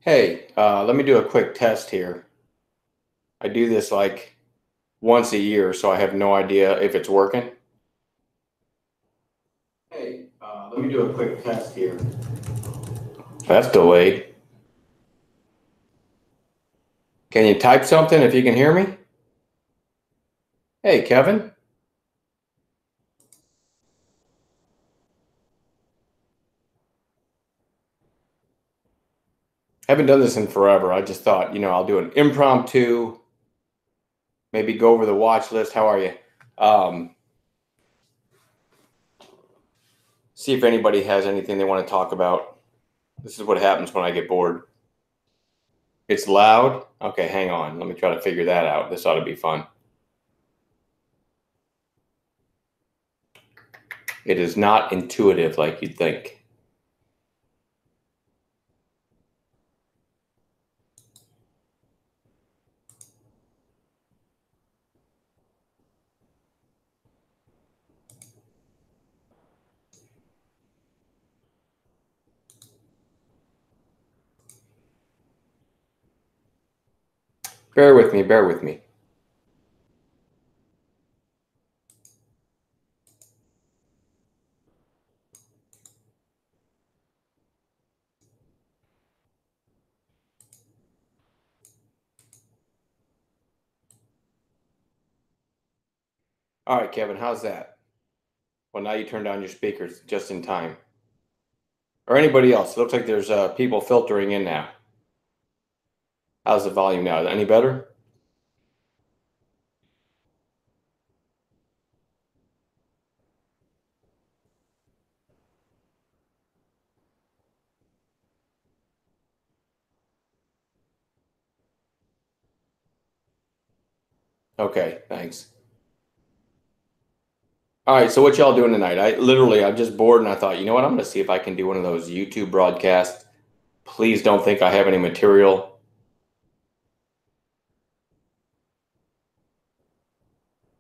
Hey, let me do a quick test here. I do this like once a year, so I have no idea if it's working. Hey, let me do a quick test here. That's delayed. Can you type something if you can hear me? Hey, Kevin. Haven't done this in forever. I just thought, I'll do an impromptu, maybe go over the watch list. How are you? Um, See if anybody has anything they want to talk about. This is what happens when I get bored. It's loud. Okay, hang on. Let me try to figure that out. This ought to be fun. It is not intuitive like you'd think. Bear with me, bear with me. All right, Kevin, how's that? Well, now you turned down your speakers just in time. Or anybody else. It looks like there's people filtering in now. How's the volume now? Any better? Okay, thanks. All right, so what y'all doing tonight? I'm just bored and I thought, you know what? I'm going to see if I can do one of those YouTube broadcasts. Please don't think I have any material.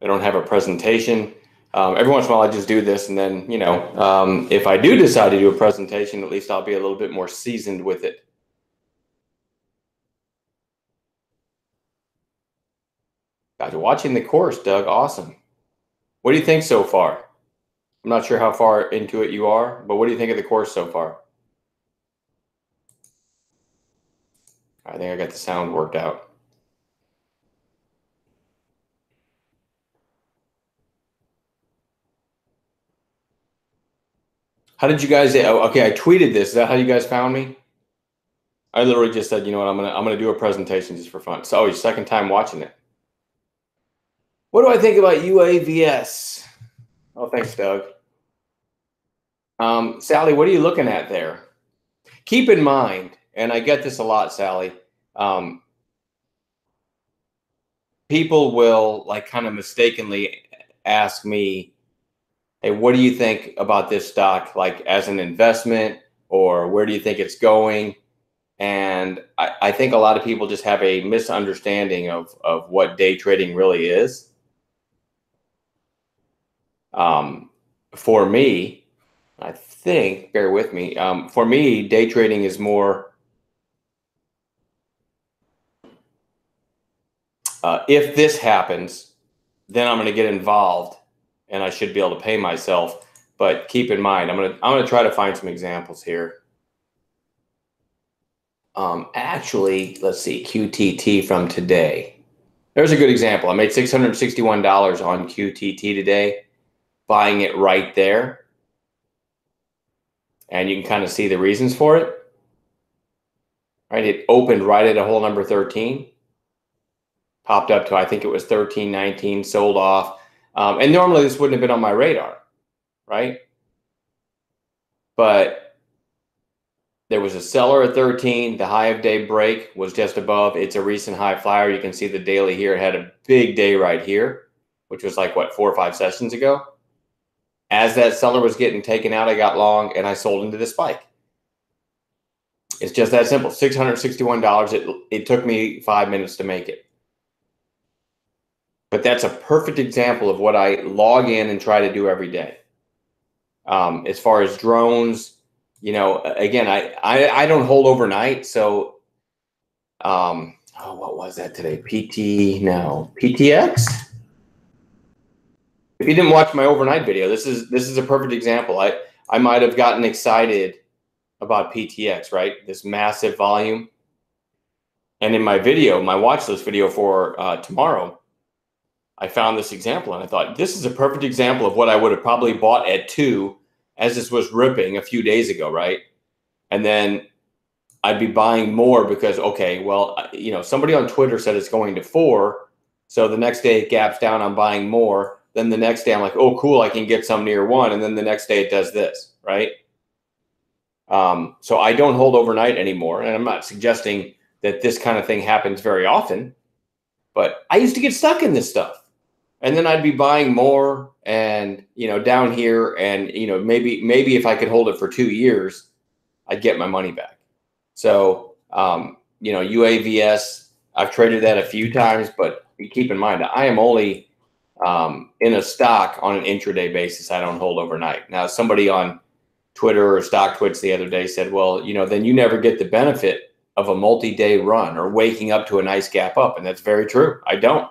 I don't have a presentation. Every once in a while, I just do this, and then, if I do decide to do a presentation, at least I'll be a little bit more seasoned with it. Guys, watching the course, Doug. Awesome. What do you think so far? I'm not sure how far into it you are, but what do you think of the course so far? I think I got the sound worked out. How did you guys? Oh, okay, I tweeted this. Is that how you guys found me? I literally just said, you know what? I'm gonna do a presentation just for fun. So, your second time watching it. What do I think about UAVS? Oh, thanks, Doug. Sally, what are you looking at there? Keep in mind, and I get this a lot, Sally. Um, People will like kind of mistakenly ask me, hey, what do you think about this stock, like as an investment, or where do you think it's going? And I think a lot of people just have a misunderstanding of what day trading really is. For me, I think, bear with me, for me, day trading is more, if this happens, then I'm going to get involved and I should be able to pay myself. But keep in mind, I'm gonna try to find some examples here. Actually, let's see, QTT from today. There's a good example. I made $661 on QTT today, buying it right there. And you can kind of see the reasons for it. Right, it opened right at a hole number 13, popped up to, I think it was 13.19, sold off. And normally this wouldn't have been on my radar, right? But there was a seller at 13. The high of day break was just above. It's a recent high flyer. You can see the daily here. It had a big day right here, which was like, what, 4 or 5 sessions ago? As that seller was getting taken out, I got long and I sold into the spike. It's just that simple. $661. It took me 5 minutes to make it. But that's a perfect example of what I log in and try to do every day. As far as drones, again, I don't hold overnight. So Oh, what was that today? PTX. If you didn't watch my overnight video, this is a perfect example. I might have gotten excited about PTX, right? This massive volume. And in my video, my watch list video for tomorrow, I found this example and I thought, this is a perfect example of what I would have probably bought at 2 as this was ripping a few days ago, right? And then I'd be buying more because, okay, well, somebody on Twitter said it's going to 4. So the next day it gaps down, I'm buying more. Then the next day I'm like, oh, cool, I can get some near 1. And then the next day it does this, right? So I don't hold overnight anymore. And I'm not suggesting that this kind of thing happens very often, but I used to get stuck in this stuff. And then I'd be buying more and, down here and, maybe if I could hold it for 2 years, I'd get my money back. So, UAVS, I've traded that a few times, but keep in mind, I am only in a stock on an intraday basis. I don't hold overnight. Now, somebody on Twitter or StockTwits the other day said, well, then you never get the benefit of a multi-day run or waking up to a nice gap up. And that's very true. I don't.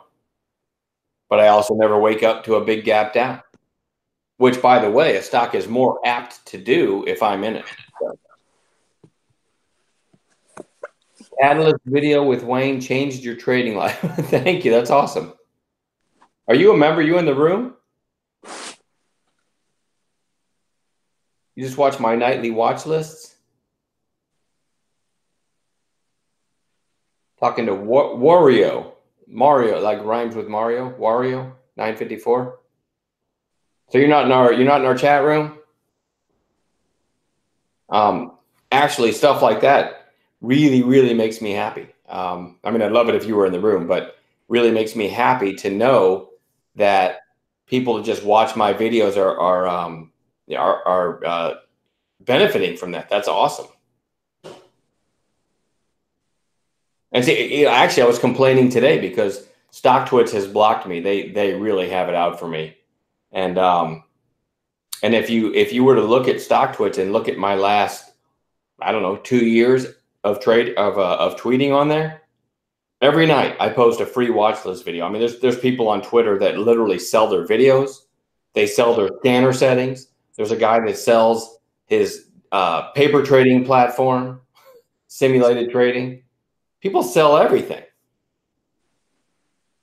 But I also never wake up to a big gap down, which, by the way, a stock is more apt to do if I'm in it. So. Catalyst video with Wayne changed your trading life. Thank you. That's awesome. Are you a member? You in the room? You just watch my nightly watch lists? Talking to Wario. Mario, like rhymes with Mario. Wario 954. So you're not in our chat room? Actually, stuff like that really, really makes me happy. I'd love it if you were in the room, but really makes me happy to know that people that just watch my videos are benefiting from that. That's awesome. And see, actually, I was complaining today because StockTwits has blocked me. They really have it out for me. And if you were to look at StockTwits and look at my last, 2 years of tweeting on there, every night I post a free watch list video. There's people on Twitter that literally sell their videos. They sell their scanner settings. There's a guy that sells his paper trading platform, simulated trading. People sell everything.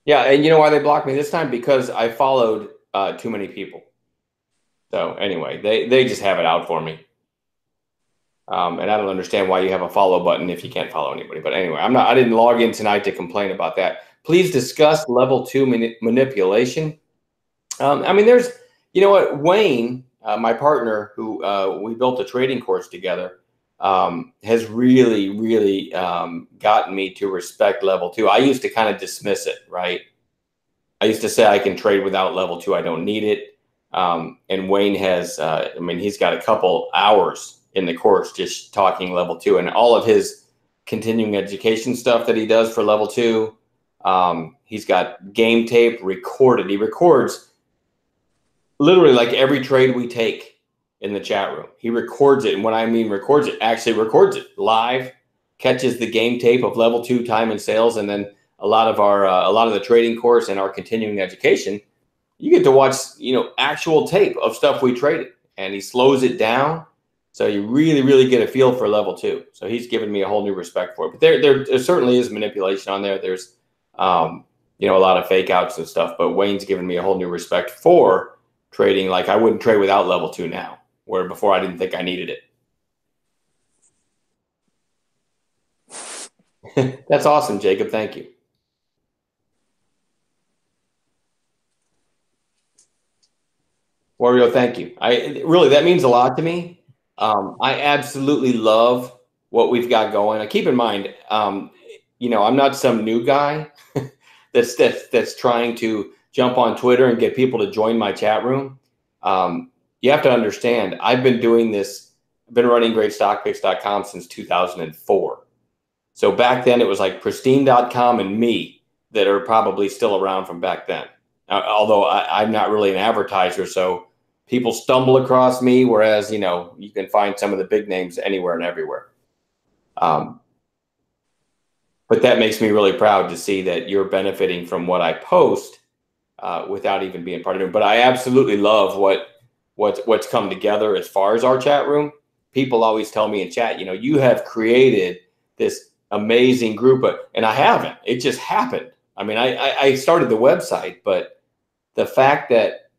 Yeah, and you know why they blocked me this time? Because I followed too many people. So anyway, they just have it out for me. And I don't understand why you have a follow button if you can't follow anybody. But anyway, I didn't log in tonight to complain about that. Please discuss level 2 manipulation. There's, Wayne, my partner, who we built a trading course together, has really, really gotten me to respect level 2. I used to kind of dismiss it, right? I used to say I can trade without level 2. I don't need it. And Wayne has, he's got a couple hours in the course just talking level 2, and all of his continuing education stuff that he does for level 2. He's got game tape recorded. He records literally like every trade we take in the chat room. He records it. And when I mean records it, actually records it live, catches the game tape of level 2 time and sales. And then a lot of the trading course and our continuing education, you get to watch, actual tape of stuff we traded, and he slows it down. So you really, really get a feel for level 2. So he's given me a whole new respect for it. But there certainly is manipulation on there. There's, a lot of fake outs and stuff. But Wayne's given me a whole new respect for trading. Like I wouldn't trade without level 2 now, where before I didn't think I needed it. That's awesome, Jacob. Thank you. Wario, thank you. That means a lot to me. I absolutely love what we've got going. Keep in mind, I'm not some new guy that's trying to jump on Twitter and get people to join my chat room. You have to understand, I've been doing this. I've been running GreatStockPicks.com since 2004. So back then it was like Pristine.com and me that are probably still around from back then. Although I'm not really an advertiser, so people stumble across me, whereas, you can find some of the big names anywhere and everywhere. But that makes me really proud to see that you're benefiting from what I post without even being part of it. But I absolutely love what's come together as far as our chat room. People always tell me in chat, you have created this amazing group, and I haven't. It just happened. I mean, I started the website, but the fact that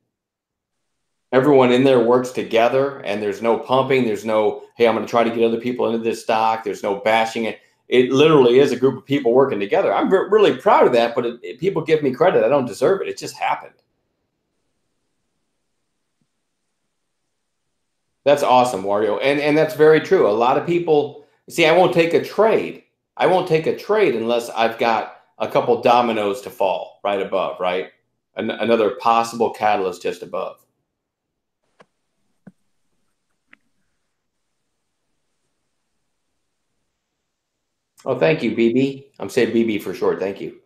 everyone in there works together and there's no pumping, there's no, hey, I'm going to try to get other people into this stock. There's no bashing it. It literally is a group of people working together. I'm really proud of that, but people give me credit. I don't deserve it. It just happened. That's awesome, Wario. And that's very true. A lot of people, see, I won't take a trade. I won't take a trade unless I've got a couple dominoes to fall right above, right? Another possible catalyst just above. Oh, thank you, BB. I'm saying BB for short. Thank you.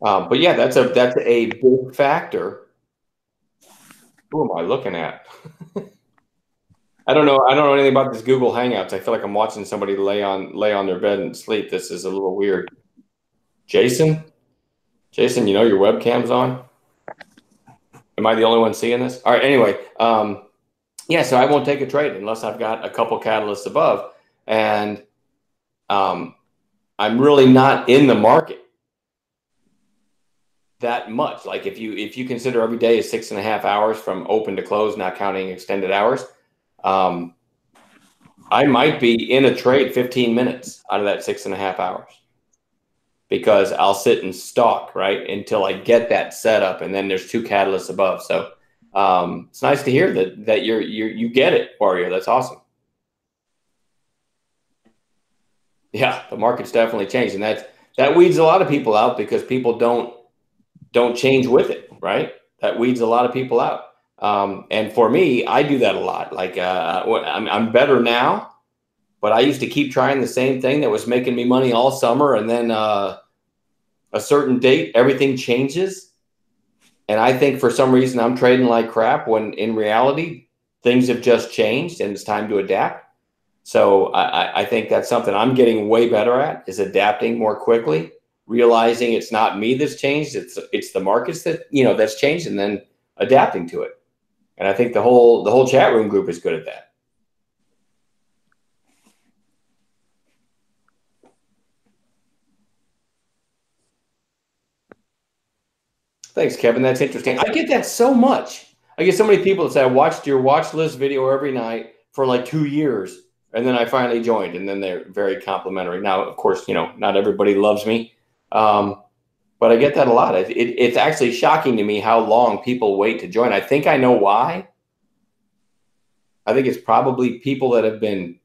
But yeah, that's a big factor. Who am I looking at? I don't know. I don't know anything about this Google Hangouts. I feel like I'm watching somebody lay on their bed and sleep. This is a little weird. Jason, your webcam's on. Am I the only one seeing this? All right. Anyway, yeah. So I won't take a trade unless I've got a couple catalysts above, and I'm really not in the market that much. Like if you consider every day is 6.5 hours from open to close, not counting extended hours, I might be in a trade 15 minutes out of that 6.5 hours because I'll sit and stalk right until I get that set up, and then there's two catalysts above. So it's nice to hear that you get it, Wario. That's awesome. Yeah, the market's definitely changed, and that weeds a lot of people out because people don't change with it, right? That weeds a lot of people out. And for me, I do that a lot. Like I'm better now, but I used to keep trying the same thing that was making me money all summer, and then a certain date, everything changes. And I think for some reason I'm trading like crap when in reality things have just changed and it's time to adapt. So I think that's something I'm getting way better at, is adapting more quickly, realizing it's not me that's changed, it's the markets that's changed, and then adapting to it. And I think the whole chat room group is good at that. Thanks, Kevin. That's interesting. I get that so much. I get so many people that say, I watched your watch list video every night for like 2 years, and then I finally joined, and then they're very complimentary. Now, of course, not everybody loves me, but I get that a lot. It's actually shocking to me how long people wait to join. I think I know why. I think it's probably people that have been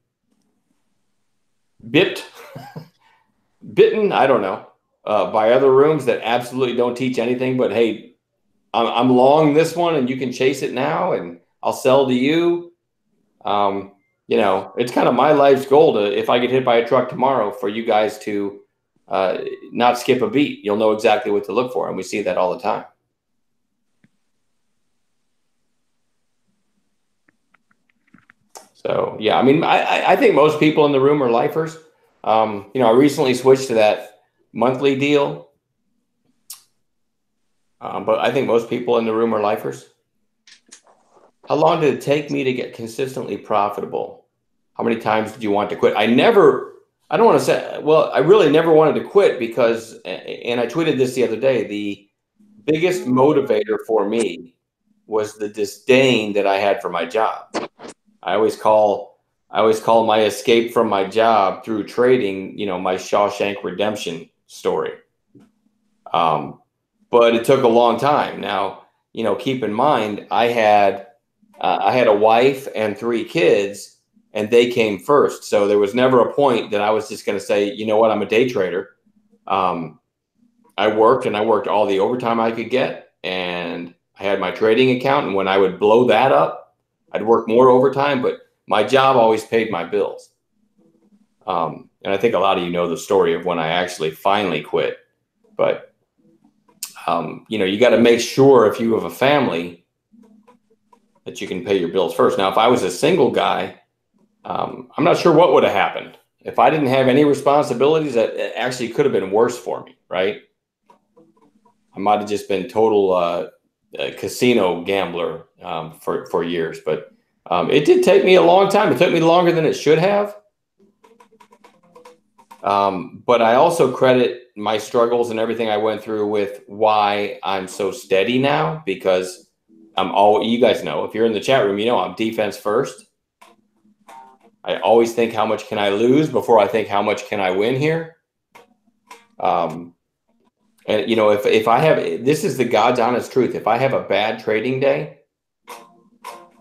bitten, I don't know, by other rooms that absolutely don't teach anything but, hey, I'm long this one and you can chase it now and I'll sell to you. It's kind of my life's goal to, if I get hit by a truck tomorrow, for you guys to not skip a beat. You'll know exactly what to look for. And we see that all the time. So, yeah, I mean, I think most people in the room are lifers. I recently switched to that monthly deal. But I think most people in the room are lifers. How long did it take me to get consistently profitable? How many times did you want to quit? I don't want to say, well, I really never wanted to quit because, and I tweeted this the other day, the biggest motivator for me was the disdain that I had for my job. I always call my escape from my job through trading, my Shawshank Redemption story. But it took a long time. Now, keep in mind, I had a wife and 3 kids, and they came first. So there was never a point that I was just going to say, you know what, I'm a day trader. I worked all the overtime I could get, and I had my trading account. And when I would blow that up, I'd work more overtime, but my job always paid my bills. And I think a lot of you know the story of when I actually finally quit. But, you got to make sure if you have a family that you can pay your bills first. Now, if I was a single guy, I'm not sure what would have happened. if I didn't have any responsibilities, that actually could have been worse for me, right? I might have just been total casino gambler for years, but it did take me a long time. It took me longer than it should have. But I also credit my struggles and everything I went through with why I'm so steady now, because you guys know, if you're in the chat room, you know I'm defense first. I always think, how much can I lose before I think, how much can I win here? And you know, if I have, this is the God's honest truth. If I have a bad trading day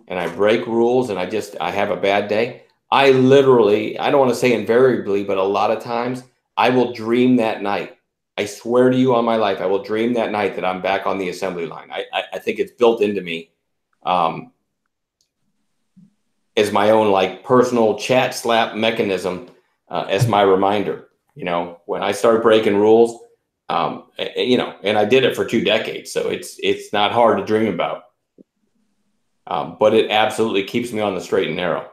and I break rules and I have a bad day, I literally, I don't want to say invariably, but a lot of times I will dream that night. I swear to you on my life, I will dream that night that I'm back on the assembly line. I think it's built into me as my own like personal chat slap mechanism, as my reminder. You know, when I start breaking rules, you know, and I did it for 2 decades, so it's not hard to dream about. But it absolutely keeps me on the straight and narrow,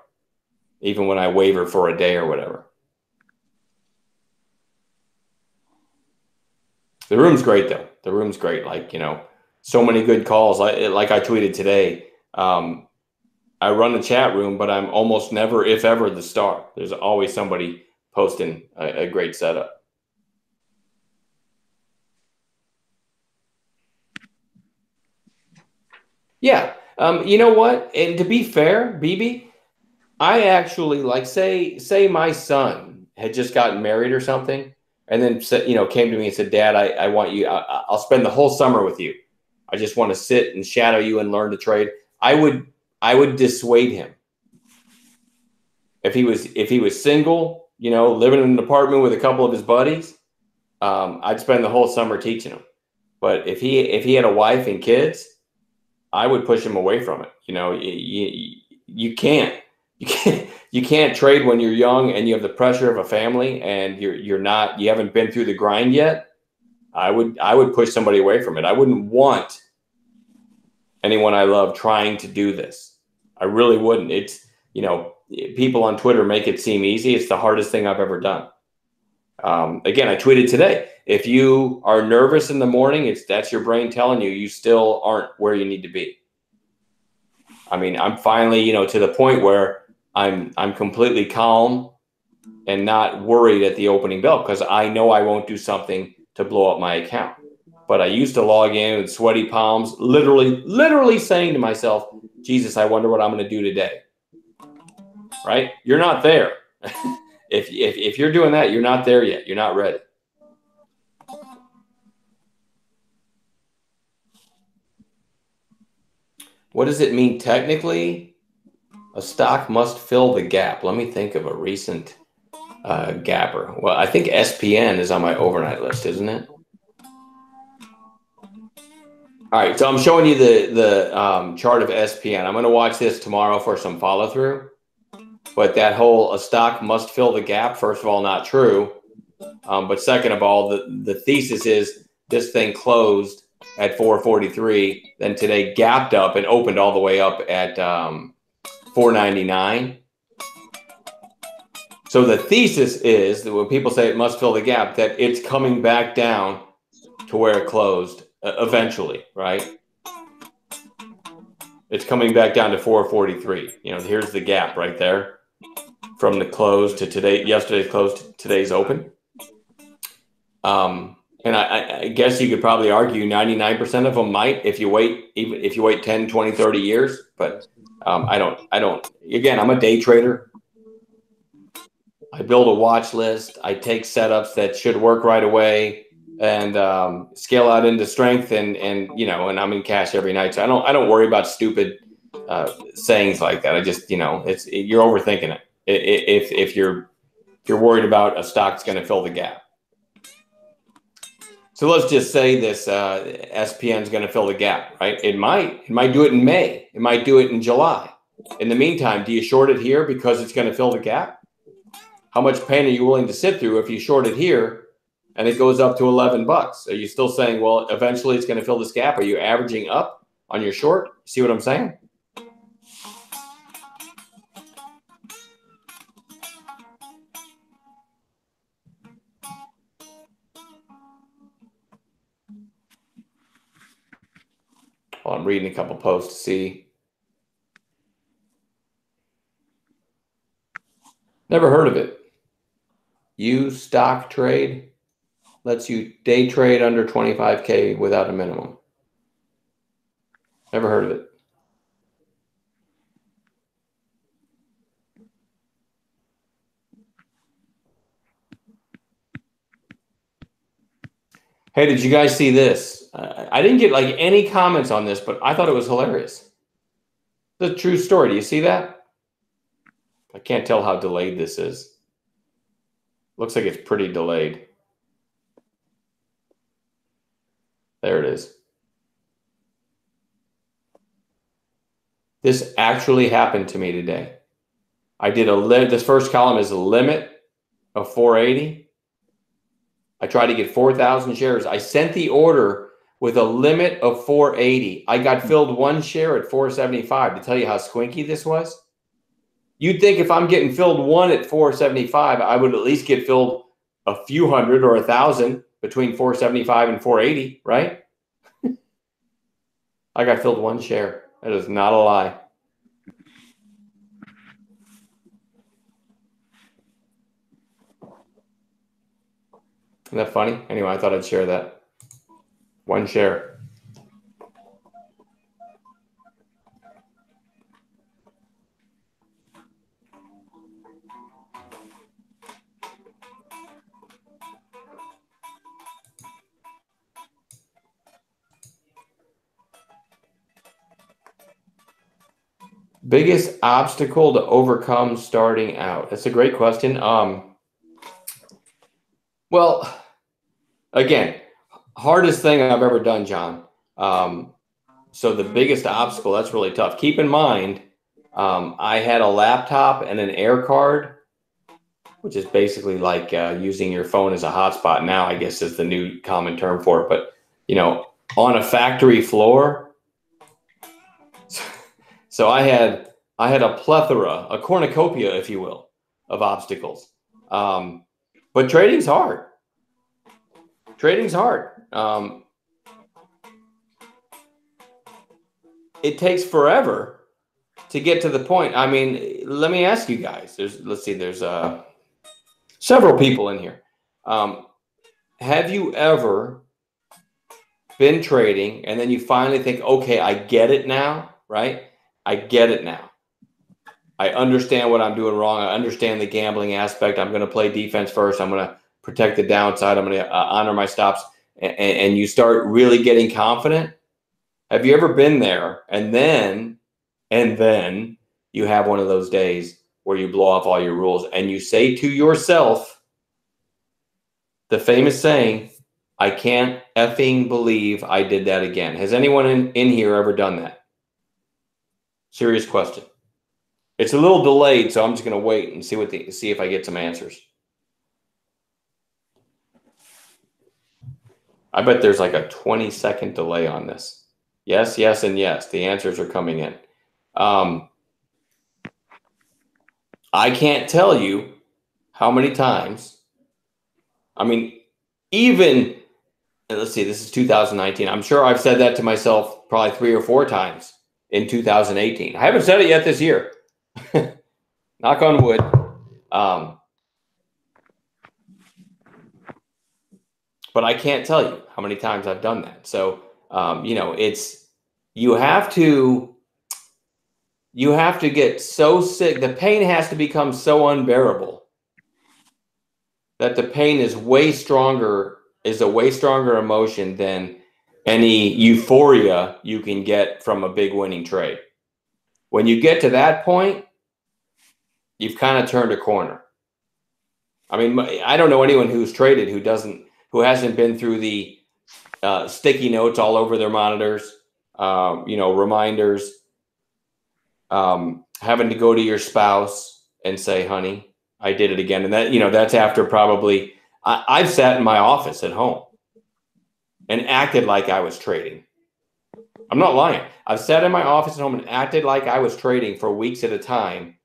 even when I waver for a day or whatever. The room's great, though. The room's great. Like, you know, so many good calls. Like I tweeted today, I run a chat room, but I'm almost never, if ever, the star. There's always somebody posting a great setup. Yeah. You know what? And to be fair, BB, I actually, like, say my son had just gotten married or something, and then said, you know, came to me and said, Dad, I want you, I'll spend the whole summer with you. I just want to sit and shadow you and learn to trade. I would dissuade him. If he was single, you know, living in an apartment with a couple of his buddies, I'd spend the whole summer teaching him. But if he had a wife and kids, I would push him away from it. You know, you can't trade when you're young and you have the pressure of a family and you haven't been through the grind yet. I would push somebody away from it. I wouldn't want anyone I love trying to do this. I really wouldn't. It's, you know, people on Twitter make it seem easy. It's the hardest thing I've ever done. Again, I tweeted today, if you are nervous in the morning, that's your brain telling you still aren't where you need to be. I mean, I'm finally, you know, to the point where I'm completely calm and not worried at the opening bell, because I know I won't do something to blow up my account. But I used to log in with sweaty palms, literally saying to myself, Jesus, I wonder what I'm going to do today. Right? You're not there. If you're doing that, you're not there yet. You're not ready. What does it mean technically? A stock must fill the gap. Let me think of a recent gapper. Well, I think SPN is on my overnight list, isn't it? All right, so I'm showing you the chart of SPN. I'm going to watch this tomorrow for some follow through. But that whole, a stock must fill the gap, first of all, not true. But second of all, the thesis is this thing closed at 443, then today gapped up and opened all the way up at 499. So the thesis is that when people say it must fill the gap, that it's coming back down to where it closed eventually, right? It's coming back down to 443. You know, here's the gap right there from the close to today, yesterday's close to today's open. And I guess you could probably argue 99% of them might if you wait, even if you wait 10, 20, 30 years. But I don't, again, I'm a day trader. I build a watch list. I take setups that should work right away and scale out into strength and you know, and I'm in cash every night. So I don't worry about stupid sayings like that. I just, you know, you're overthinking it. If you're worried about a stock that's going to fill the gap. So let's just say this SPN is going to fill the gap, right? It might do it in May. It might do it in July. In the meantime, do you short it here because it's going to fill the gap? How much pain are you willing to sit through if you short it here and it goes up to 11 bucks? Are you still saying, well, eventually it's going to fill this gap? Are you averaging up on your short? See what I'm saying? Well, I'm reading a couple posts to see. Never heard of it. Use stock trade. Lets you day trade under 25K without a minimum. Never heard of it. Hey, did you guys see this? I didn't get like any comments on this, but I thought it was hilarious. It's a true story. Do you see that? I can't tell how delayed this is. Looks like it's pretty delayed. There it is. This actually happened to me today. I did this first column is a limit of 480. I tried to get 4,000 shares. I sent the order with a limit of 480. I got filled one share at 475. To tell you how squinky this was, you'd think if I'm getting filled one at 475, I would at least get filled a few hundred or 1,000 between 475 and 480, right? I got filled one share. That is not a lie. Isn't that funny? Anyway, I thought I'd share that. One share. Biggest obstacle to overcome starting out? That's a great question. Well, again, hardest thing I've ever done, John. So the biggest obstacle, that's really tough. Keep in mind, I had a laptop and an air card, which is basically like using your phone as a hotspot now, I guess is the new common term for it. But, you know, on a factory floor. So I had a plethora, a cornucopia, if you will, of obstacles. But trading's hard. Trading's hard. It takes forever to get to the point. I mean, let me ask you guys. There's several people in here. Have you ever been trading and then you finally think, okay, I get it now, right? I get it now. I understand what I'm doing wrong. I understand the gambling aspect. I'm going to play defense first. I'm going to protect the downside. I'm going to honor my stops. And you start really getting confident. Have you ever been there? And then you have one of those days where you blow off all your rules and you say to yourself, the famous saying, I can't effing believe I did that again. Has anyone in here ever done that? Serious question. It's a little delayed, so I'm just going to wait and see if I get some answers. I bet there's like a 20-second delay on this. Yes, yes, and yes. The answers are coming in. I can't tell you how many times. I mean, even, let's see, this is 2019. I'm sure I've said that to myself probably 3 or 4 times in 2018. I haven't said it yet this year. Knock on wood. But I can't tell you how many times I've done that. So, you know, you have to get so sick. The pain has to become so unbearable that the pain is a way stronger emotion than any euphoria you can get from a big winning trade. When you get to that point, you've kind of turned a corner. I mean, I don't know anyone who's traded who hasn't been through the sticky notes all over their monitors, you know, reminders, having to go to your spouse and say, honey, I did it again. And that, you know, that's after probably, I've sat in my office at home and acted like I was trading. I'm not lying. I've sat in my office at home and acted like I was trading for weeks at a time,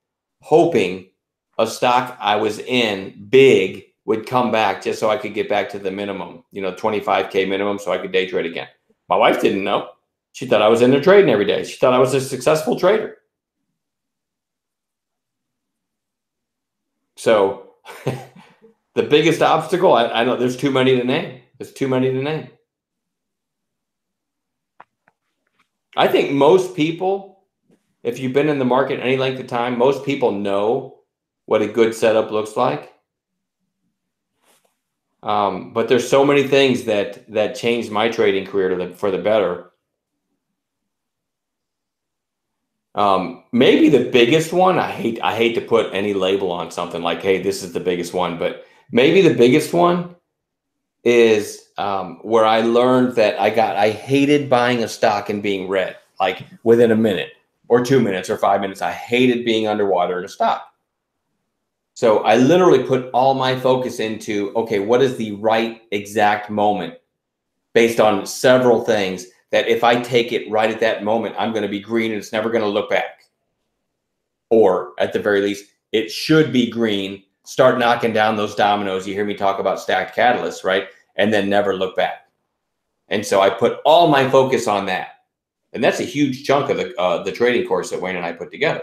hoping a stock I was in big would come back just so I could get back to the minimum, you know, 25K minimum so I could day trade again. My wife didn't know. She thought I was in there trading every day. She thought I was a successful trader. So the biggest obstacle, I know there's too many to name. There's too many to name. I think most people, if you've been in the market any length of time, most people know what a good setup looks like. But there's so many things that changed my trading career for the better. Maybe the biggest one, I hate to put any label on something like, hey, this is the biggest one, but maybe the biggest one is where I learned that I hated buying a stock and being red, like within a minute or 2 minutes or 5 minutes. I hated being underwater in a stock. So I literally put all my focus into, okay, what is the right exact moment based on several things that if I take it right at that moment, I'm going to be green and it's never going to look back. Or at the very least, it should be green. Start knocking down those dominoes. You hear me talk about stacked catalysts, right? And then never look back. And so I put all my focus on that. And that's a huge chunk of the trading course that Wayne and I put together,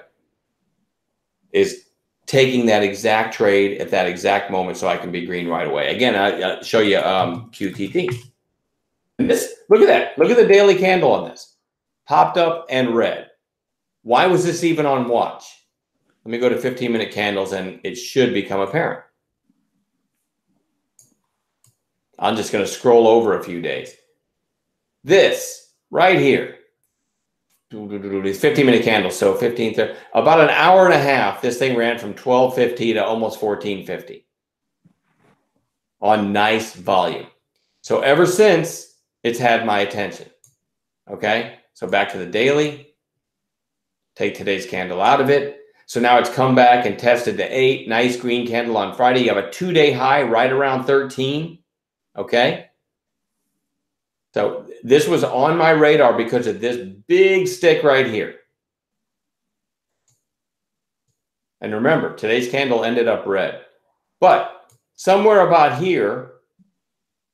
is taking that exact trade at that exact moment so I can be green right away. Again, I show you QTT. And this, look at that. Look at the daily candle on this. Popped up and red. Why was this even on watch? Let me go to 15-minute candles and it should become apparent. I'm just going to scroll over a few days. This right here, these 15-minute candles, so 15, 30, about an hour and a half, this thing ran from 12.50 to almost 14.50 on nice volume. So ever since, it's had my attention. Okay, so back to the daily. Take today's candle out of it. So now it's come back and tested the 8. Nice green candle on Friday. You have a 2-day high right around 13. Okay. So this was on my radar because of this big stick right here. And remember, today's candle ended up red. But somewhere about here,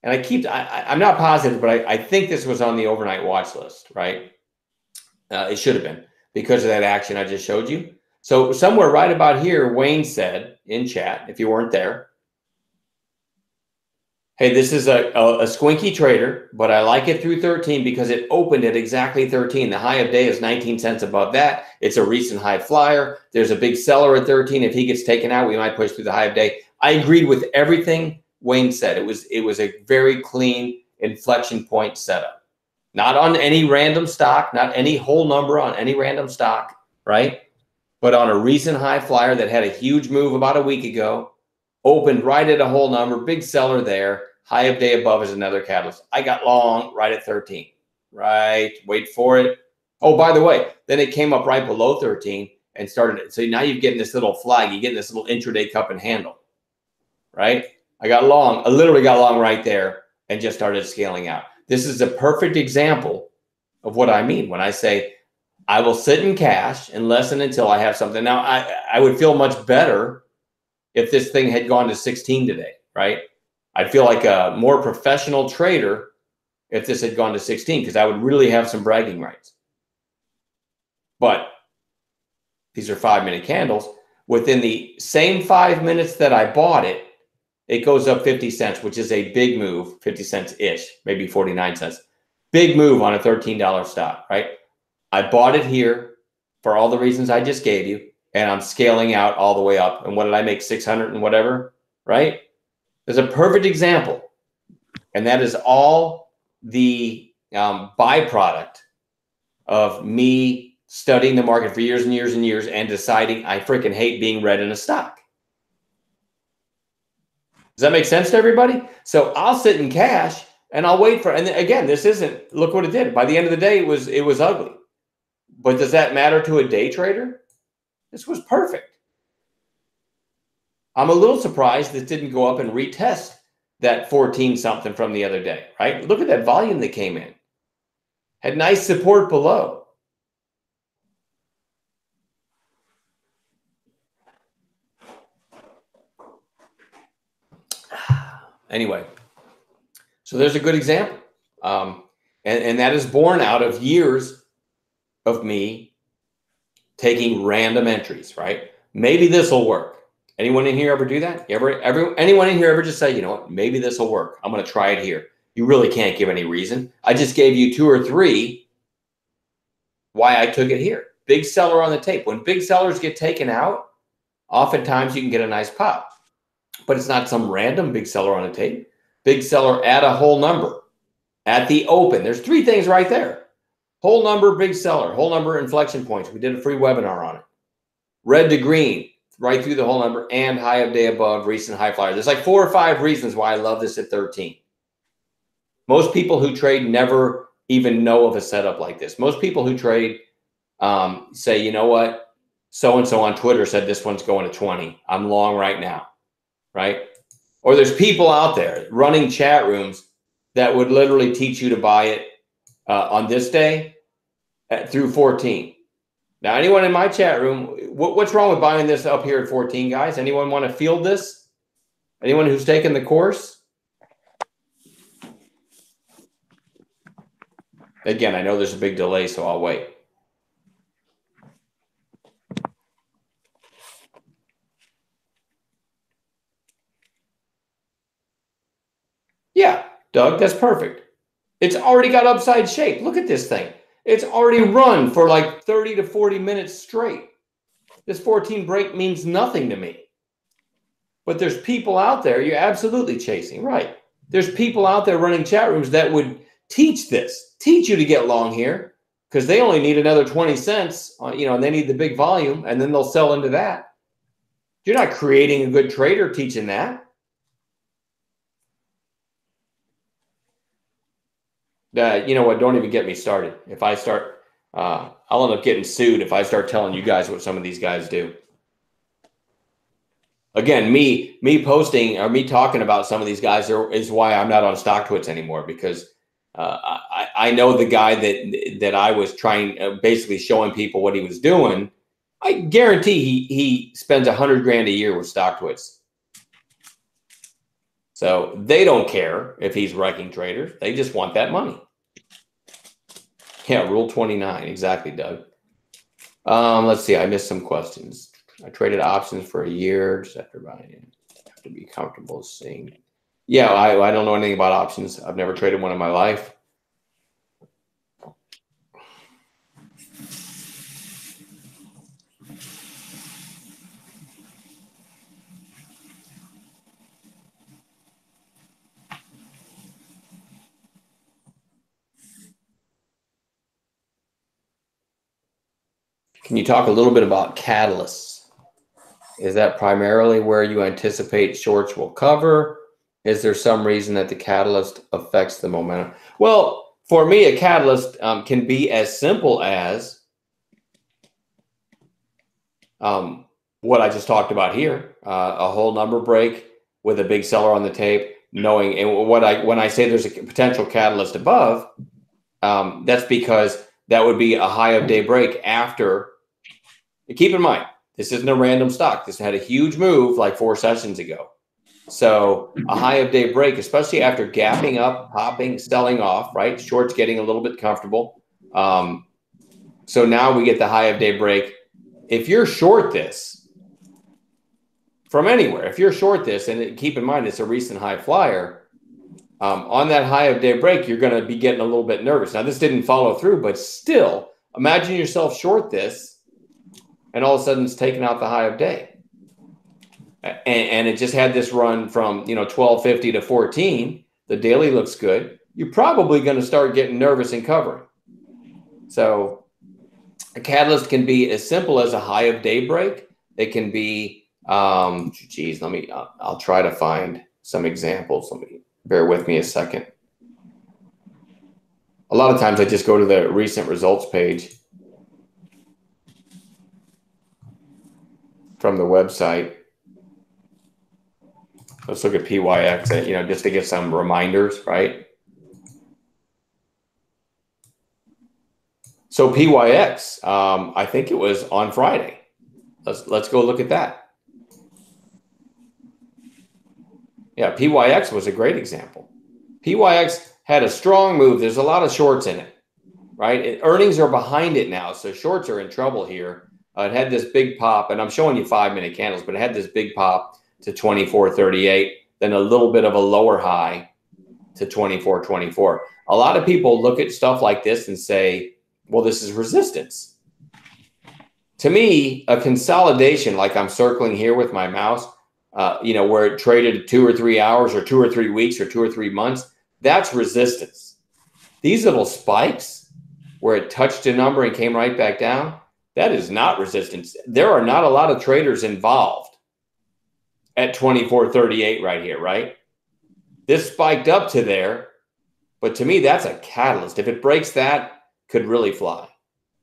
and I'm not positive, but I think this was on the overnight watch list, right? It should have been because of that action I just showed you. So somewhere right about here, Wayne said in chat, if you weren't there, hey, this is a squinky trader, but I like it through 13 because it opened at exactly 13. The high of day is 19 cents above that. It's a recent high flyer. There's a big seller at 13. If he gets taken out, we might push through the high of day. I agreed with everything Wayne said. It was a very clean inflection point setup. Not on any random stock, not any whole number on any random stock, right? But on a recent high flyer that had a huge move about a week ago, opened right at a whole number, big seller there. High of day above is another catalyst. I got long right at 13. Right, wait for it. Oh, by the way, then it came up right below 13 and started. So now you're getting this little flag. You're getting this little intraday cup and handle, right? I literally got long right there and just started scaling out. This is a perfect example of what I mean when I say I will sit in cash unless and until I have something. Now, I would feel much better if this thing had gone to 16 today, right? I'd feel like a more professional trader if this had gone to 16 because I would really have some bragging rights. But these are 5-minute candles. Within the same 5 minutes that I bought it, it goes up 50 cents, which is a big move, 50 cents-ish, maybe 49 cents. Big move on a $13 stock, right? I bought it here for all the reasons I just gave you, and I'm scaling out all the way up. And what did I make? 600 and whatever, right? There's a perfect example. And that is all the byproduct of me studying the market for years and years and years and deciding I freaking hate being red in a stock. Does that make sense to everybody? So I'll sit in cash and I'll wait for, and again, this isn't, look what it did. By the end of the day, it was ugly. But does that matter to a day trader? This was perfect. I'm a little surprised this didn't go up and retest that 14 something from the other day, right? Look at that volume that came in. Had nice support below. Anyway, so there's a good example. And And that is born out of years of me taking random entries, right? Maybe this will work. Anyone in here ever do that? Anyone in here ever just say, you know what, maybe this will work. I'm going to try it here. You really can't give any reason. I just gave you 2 or 3 why I took it here. Big seller on the tape. When big sellers get taken out, oftentimes you can get a nice pop. But it's not some random big seller on a tape. Big seller at a whole number. At the open. There's 3 things right there. Whole number, big seller. Whole number, inflection points. We did a free webinar on it. Red to green. Right through the whole number. And high of day above. Recent high flyer. There's like 4 or 5 reasons why I love this at 13. Most people who trade never even know of a setup like this. Most people who trade say, you know what? So-and-so on Twitter said this one's going to 20. I'm long right now. Right? Or there's people out there running chat rooms that would literally teach you to buy it on this day through 14. Now, anyone in my chat room, what's wrong with buying this up here at 14, guys? Anyone want to field this? Anyone who's taken the course? Again, I know there's a big delay, so I'll wait. Yeah, Doug, that's perfect. It's already got upside shape. Look at this thing. It's already run for like 30 to 40 minutes straight. This 14 break means nothing to me. But there's people out there, you're absolutely chasing, right? There's people out there running chat rooms that would teach this, teach you to get long here, because they only need another 20 cents, and they need the big volume, and then they'll sell into that. You're not creating a good trader teaching that. You know what? Don't even get me started. If I start, I'll end up getting sued if I start telling you guys what some of these guys do. Again, me posting or me talking about some of these guys is why I'm not on StockTwits anymore, because I know the guy that I was trying, basically showing people what he was doing. I guarantee he spends $100 grand a year with StockTwits. So they don't care if he's wrecking traders. They just want that money. Yeah, Rule 29. Exactly, Doug. Let's see. I missed some questions. I traded options for a year just after buying it. I have to be comfortable seeing. Yeah, I don't know anything about options. I've never traded one in my life. Can you talk a little bit about catalysts? Is that primarily where you anticipate shorts will cover? Is there some reason that the catalyst affects the momentum? Well, for me, a catalyst can be as simple as what I just talked about here, a whole number break with a big seller on the tape, knowing, and when I say there's a potential catalyst above, that's because that would be a high of day break after. Keep in mind, this isn't a random stock. This had a huge move like 4 sessions ago. So a high of day break, especially after gapping up, popping, selling off, right? Shorts getting a little bit comfortable. So now we get the high of day break. If you're short this from anywhere, if you're short this, and keep in mind it's a recent high flyer, on that high of day break, you're going to be getting a little bit nervous. Now, this didn't follow through, but still, imagine yourself short this, and all of a sudden it's taking out the high of day. And it just had this run from 1250 to 14. The daily looks good. You're probably going to start getting nervous and covering. So a catalyst can be as simple as a high of day break. It can be, I'll try to find some examples. Bear with me a second. A lot of times I just go to the recent results page from the website. Let's look at PYX, just to get some reminders, right? So PYX, I think it was on Friday. Let's go look at that. Yeah, PYX was a great example. PYX had a strong move. There's a lot of shorts in it, right? Earnings are behind it now, so shorts are in trouble here. It had this big pop, and I'm showing you 5-minute candles, but it had this big pop to 24.38, then a little bit of a lower high to 24.24. A lot of people look at stuff like this and say, well, this is resistance. To me, a consolidation, like I'm circling here with my mouse, where it traded 2 or 3 hours or 2 or 3 weeks or 2 or 3 months, that's resistance. These little spikes where it touched a number and came right back down, that is not resistance. There are not a lot of traders involved at 24.38 right here, right? This spiked up to there, but to me, that's a catalyst. If it breaks that, could really fly.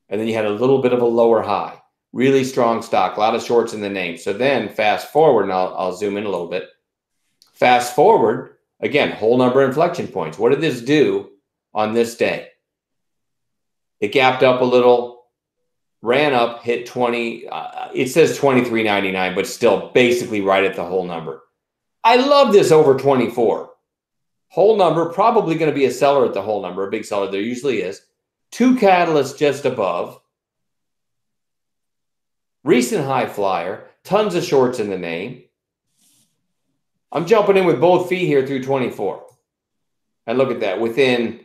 And then you had a little bit of a lower high. Really strong stock, a lot of shorts in the name. So then fast forward, and I'll zoom in a little bit. Fast forward, again, whole number inflection points. What did this do on this day? It gapped up a little, ran up, hit 20. It says 23.99, but still basically right at the whole number. I love this over 24. Whole number, probably going to be a seller at the whole number, a big seller. There usually is. 2 catalysts just above. Recent high flyer, tons of shorts in the name. I'm jumping in with both feet here through 24. And look at that. Within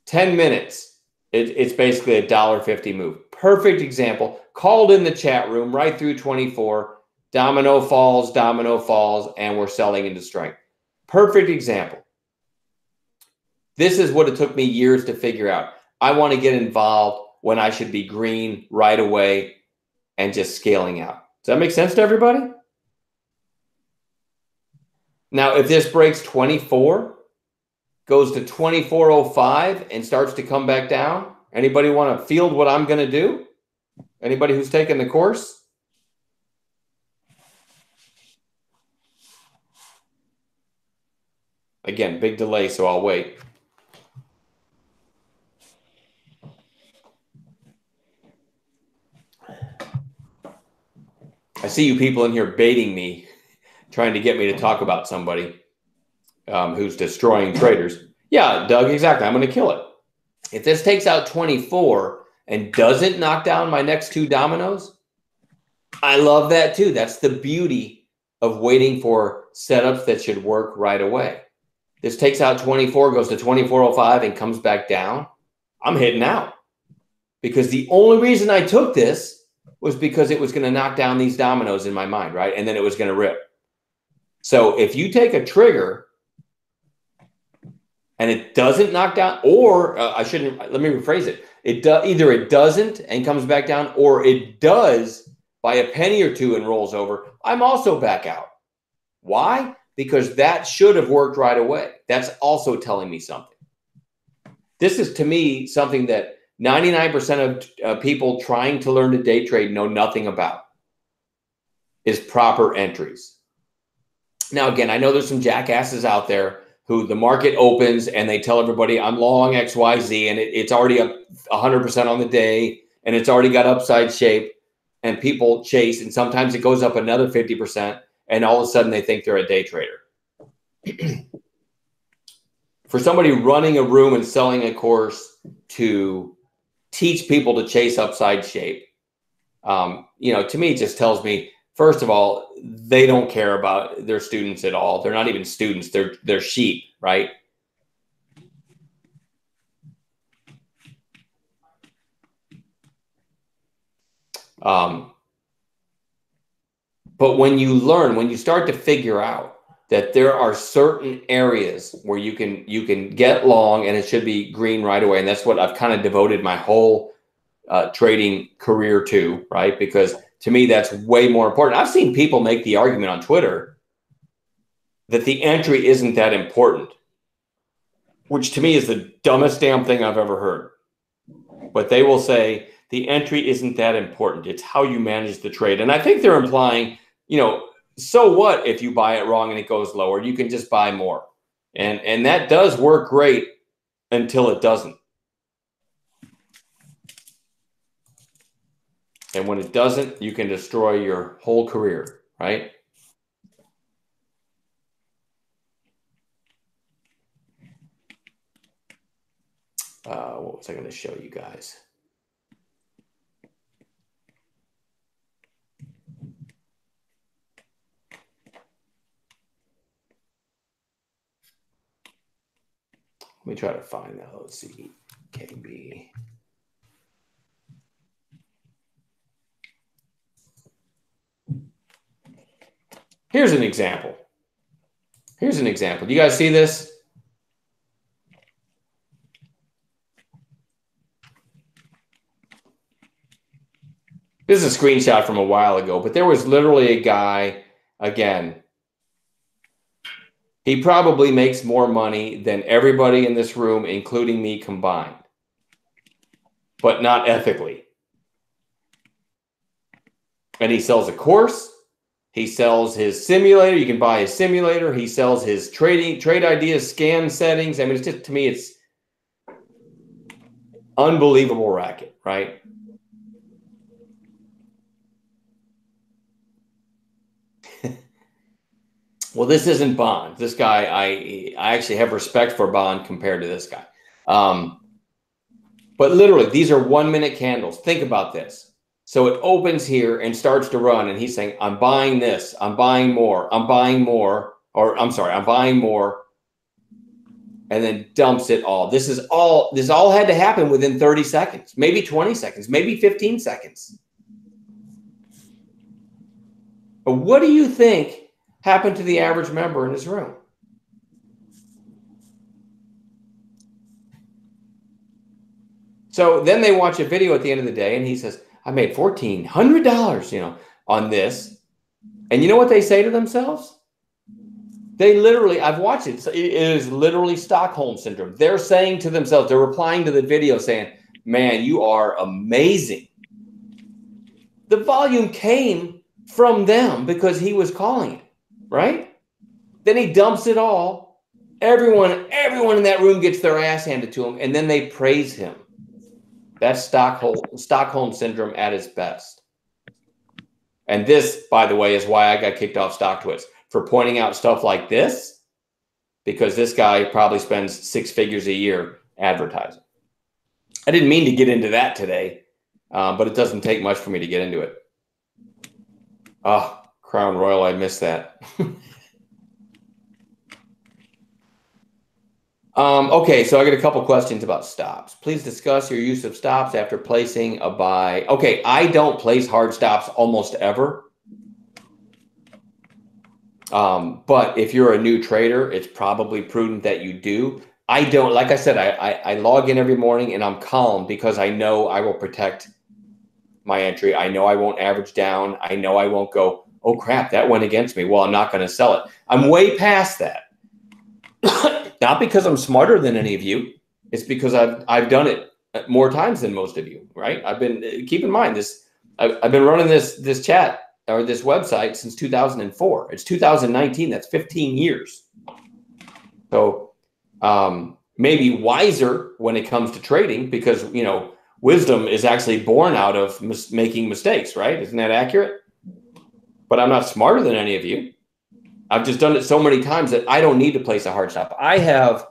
10 minutes, it's basically a $1.50 move. Perfect example. Called in the chat room right through 24. Domino falls, and we're selling into strength. Perfect example. This is what it took me years to figure out. I want to get involved when I should be green right away and just scaling out. Does that make sense to everybody? Now, if this breaks 24, goes to 24.05 and starts to come back down, anybody want to field what I'm going to do? Anybody who's taken the course? Again, big delay, so I'll wait. I see you people in here baiting me, trying to get me to talk about somebody who's destroying traders. Yeah, Doug, exactly. I'm going to kill it. If this takes out 24 and doesn't knock down my next 2 dominoes, I love that too. That's the beauty of waiting for setups that should work right away. This takes out 24, goes to 24.05 and comes back down. I'm hitting out because the only reason I took this was because it was going to knock down these dominoes in my mind, right? And then it was going to rip. So if you take a trigger and it doesn't knock down, or let me rephrase it. Either it doesn't and comes back down, or it does by a penny or 2 and rolls over, I'm also back out. Why? Because that should have worked right away. That's also telling me something. This is, to me, something that 99% of people trying to learn to day trade know nothing about, is proper entries. Now, again, I know there's some jackasses out there who the market opens and they tell everybody I'm long XYZ and it's already up 100% on the day and it's already got upside shape, and people chase, and sometimes it goes up another 50% and all of a sudden they think they're a day trader. For somebody running a room and selling a course to teach people to chase upside shape, to me, it just tells me, first of all, they don't care about their students at all. They're not even students. They're sheep, right? But when you learn, when you start to figure out that there are certain areas where you can get long and it should be green right away, and that's what I've kind of devoted my whole trading career to, right? Because to me, that's way more important. I've seen people make the argument on Twitter that the entry isn't that important, which to me is the dumbest damn thing I've ever heard. But they will say the entry isn't that important. It's how you manage the trade. And I think they're implying, so what if you buy it wrong and it goes lower? You can just buy more. And that does work great until it doesn't. And when it doesn't, you can destroy your whole career, right? What was I going to show you guys? Let me try to find that. Let's see. KB. Here's an example. Here's an example. Do you guys see this? This is a screenshot from a while ago, but there was literally a guy, again, he probably makes more money than everybody in this room, including me combined, but not ethically. And he sells a course. He sells his simulator. You can buy his simulator. He sells his trade ideas, scan settings. I mean, it's just, to me, it's unbelievable racket, right? Well, this isn't Bond. This guy, I actually have respect for Bond compared to this guy. But literally, these are 1-minute candles. Think about this. So it opens here and starts to run, and he's saying, I'm buying this, I'm buying more, I'm buying more, or I'm sorry, I'm buying more, and then dumps it all. This all had to happen within 30 seconds, maybe 20 seconds, maybe 15 seconds. But what do you think happened to the average member in his room? So then they watch a video at the end of the day, and he says, I made $1,400, on this. And you know what they say to themselves? They literally, I've watched it. It is literally Stockholm syndrome. They're saying to themselves, they're replying to the video saying, man, you are amazing. The volume came from them because he was calling it, right? Then he dumps it all. Everyone in that room gets their ass handed to him, and then they praise him. That's Stockholm syndrome at its best. And this, by the way, is why I got kicked off StockTwits, for pointing out stuff like this, because this guy probably spends 6 figures a year advertising. I didn't mean to get into that today, but it doesn't take much for me to get into it. Oh, Crown Royal, I missed that. Okay, so I got a couple questions about stops. Please discuss your use of stops after placing a buy. Okay, I don't place hard stops almost ever. But if you're a new trader, it's probably prudent that you do. I don't, like I said, I log in every morning and I'm calm because I know I will protect my entry. I know I won't average down. I know I won't go, oh crap, that went against me. Well, I'm not going to sell it. I'm way past that. Not because I'm smarter than any of you. It's because I've done it more times than most of you, right? I've been, keep in mind this, I've been running this chat or this website since 2004. It's 2019. That's 15 years. So maybe wiser when it comes to trading because, wisdom is actually born out of making mistakes, right? Isn't that accurate? But I'm not smarter than any of you. I've just done it so many times that I don't need to place a hard stop. I have,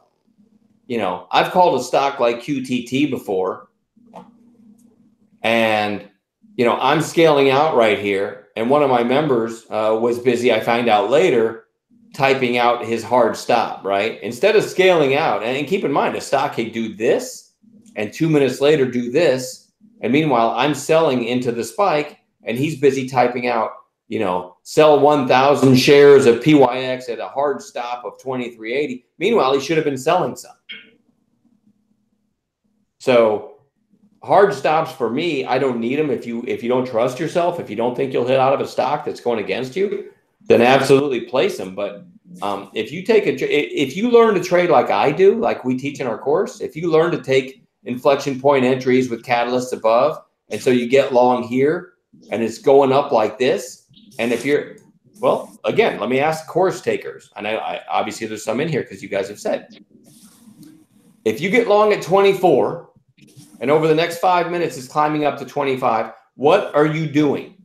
I've called a stock like QTT before, and, I'm scaling out right here. And one of my members was busy, I find out later, typing out his hard stop, right? Instead of scaling out, and keep in mind, a stock can do this, and 2 minutes later do this. And meanwhile, I'm selling into the spike, and he's busy typing out, sell 1,000 shares of PYX at a hard stop of 23.80. Meanwhile, he should have been selling some. So hard stops for me, I don't need them. If you don't trust yourself, if you don't think you'll hit out of a stock that's going against you, then absolutely place them. But if you learn to trade like I do, like we teach in our course, if you learn to take inflection point entries with catalysts above, and so you get long here, and it's going up like this. And if you're, well, again, let me ask course takers. And I obviously there's some in here because you guys have said, if you get long at 24 and over the next 5 minutes is climbing up to 25, what are you doing?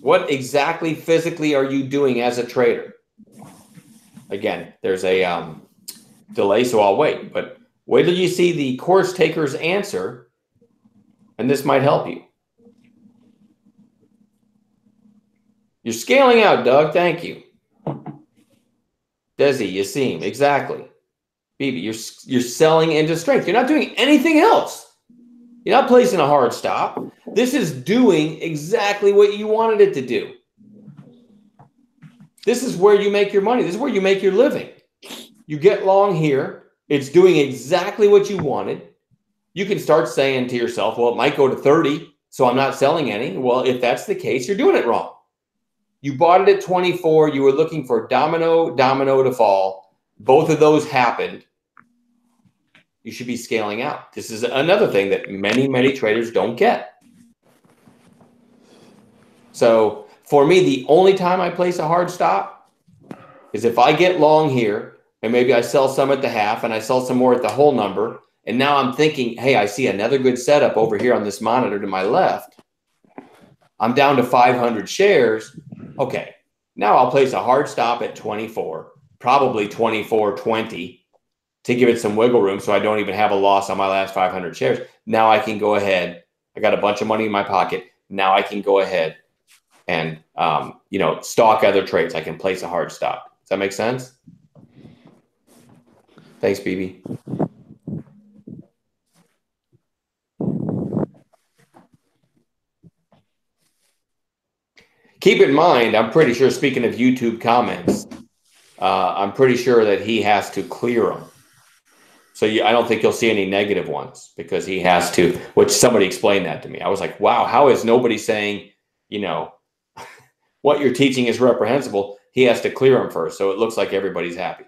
What exactly physically are you doing as a trader? Again, there's a delay, so I'll wait. But Wait till you see the course taker's answer, and this might help you. You're scaling out, Doug. Thank you. Desi, Yasim, exactly. Bibi, you're selling into strength. You're not doing anything else. You're not placing a hard stop. This is doing exactly what you wanted it to do. This is where you make your money. This is where you make your living. You get long here. It's doing exactly what you wanted. You can start saying to yourself, well, it might go to 30, so I'm not selling any. Well, if that's the case, you're doing it wrong. You bought it at 24. You were looking for domino to fall. Both of those happened. You should be scaling out. This is another thing that many traders don't get. So for me, the only time I place a hard stop is if I get long here and maybe I sell some at the half and I sell some more at the whole number. And now I'm thinking, hey, I see another good setup over here on this monitor to my left. I'm down to 500 shares. Okay, now I'll place a hard stop at 24, probably 24.20 to give it some wiggle room so I don't even have a loss on my last 500 shares. Now I can go ahead. I got a bunch of money in my pocket. Now I can go ahead and, stalk other trades. I can place a hard stop. Does that make sense? Thanks, BB. Keep in mind, I'm pretty sure, speaking of YouTube comments, I'm pretty sure that he has to clear them. So I don't think you'll see any negative ones because he has to, which somebody explained that to me. I was like, wow, how is nobody saying, what you're teaching is reprehensible? He has to clear them first. So it looks like everybody's happy.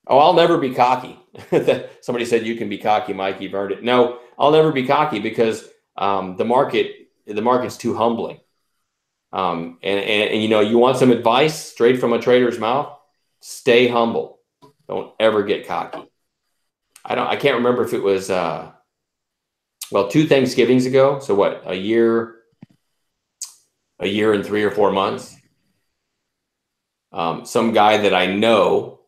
Oh, I'll never be cocky. Somebody said you can be cocky, Mike. You've earned it. No, I'll never be cocky because the market's too humbling. And you want some advice straight from a trader's mouth? Stay humble. Don't ever get cocky. I can't remember if it was 2 Thanksgivings ago. So what, a year and 3 or 4 months. Some guy that I know,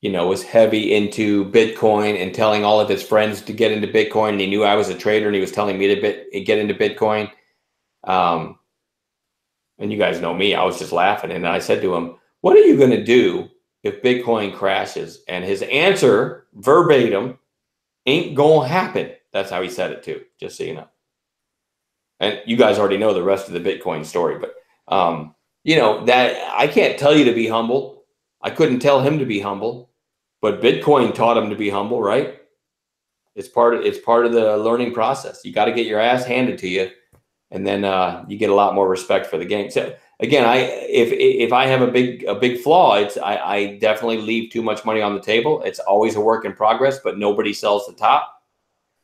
was heavy into Bitcoin and telling all of his friends to get into Bitcoin. And he knew I was a trader and he was telling me to get into Bitcoin. And you guys know me, I was just laughing. And I said to him, what are you going to do if Bitcoin crashes? And his answer, verbatim, ain't going to happen. That's how he said it too, just so you know. And you guys already know the rest of the Bitcoin story. But, that I can't tell you to be humble. I couldn't tell him to be humble. But Bitcoin taught him to be humble, right? It's part of the learning process. You got to get your ass handed to you. And then you get a lot more respect for the game. So again, if I have a big flaw, I definitely leave too much money on the table. It's always a work in progress, but nobody sells the top.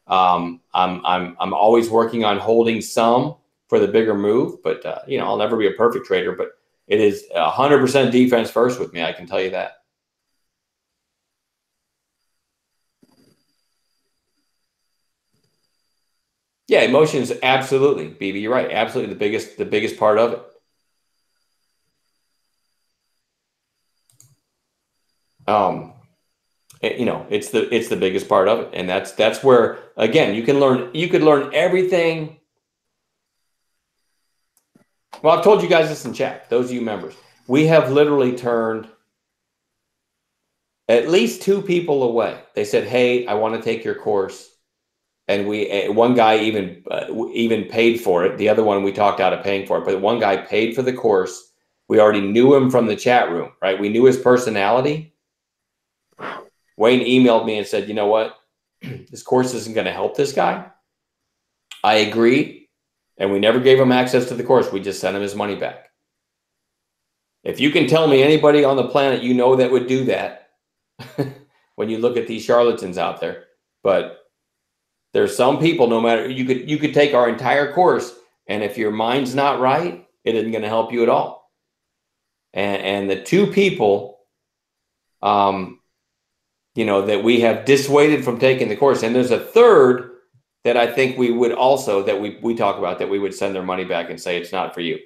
I'm always working on holding some for the bigger move, but I'll never be a perfect trader. But it is 100% defense first with me. I can tell you that. Yeah, emotions, absolutely, BB. You're right. Absolutely, the biggest part of it. It's the biggest part of it, and that's where again you could learn everything. Well, I've told you guys this in chat. Those of you members, we have literally turned at least 2 people away. They said, "Hey, I want to take your course." And one guy even paid for it. The other one we talked out of paying for it, but one guy paid for the course. We already knew him from the chat room, right? We knew his personality. Wayne emailed me and said, you know what? This course isn't going to help this guy. I agreed. And we never gave him access to the course. We just sent him his money back. If you can tell me anybody on the planet that would do that, when you look at these charlatans out there, but there's some people, no matter, you could take our entire course, and if your mind's not right, it isn't going to help you at all. And the 2 people, that we have dissuaded from taking the course, and there's a third that I think we would also, that we talk about, that we would send their money back and say it's not for you.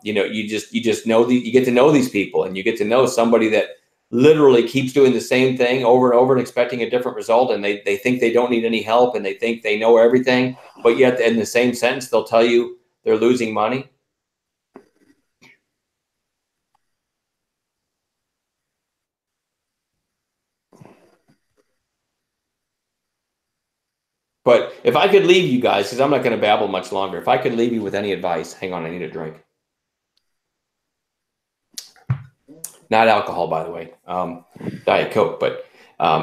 You get to know these people, and you get to know somebody that literally keeps doing the same thing over and over and expecting a different result, and they think they don't need any help, and they think they know everything, but yet in the same sentence they'll tell you they're losing money. But if I could leave you guys, because I'm not going to babble much longer, if I could leave you with any advice, hang on, I need a drink. Not alcohol, by the way, Diet Coke. But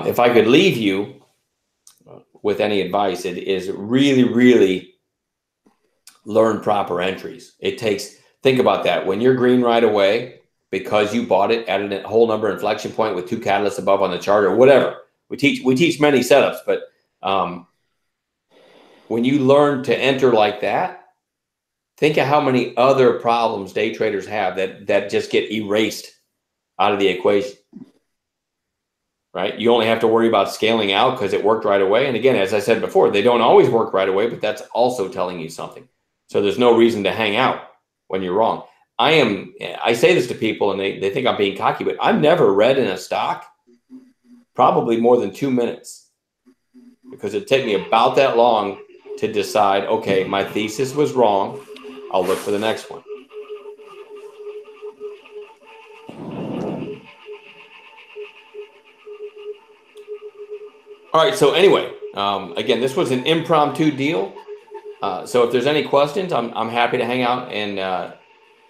if I could leave you with any advice, it is really, really learn proper entries. It takes, think about that. When you're green right away, because you bought it at a whole number inflection point with 2 catalysts above on the chart or whatever. We teach many setups, but when you learn to enter like that, think of how many other problems day traders have that just get erased out of the equation, right? You only have to worry about scaling out because it worked right away. And again, as I said before, they don't always work right away, but that's also telling you something. So there's no reason to hang out when you're wrong. I say this to people and they think I'm being cocky, but I've never read in a stock probably more than 2 minutes, because it'd take me about that long to decide, okay, my thesis was wrong. I'll look for the next one. All right, so anyway, again, this was an impromptu deal. So if there's any questions, I'm happy to hang out and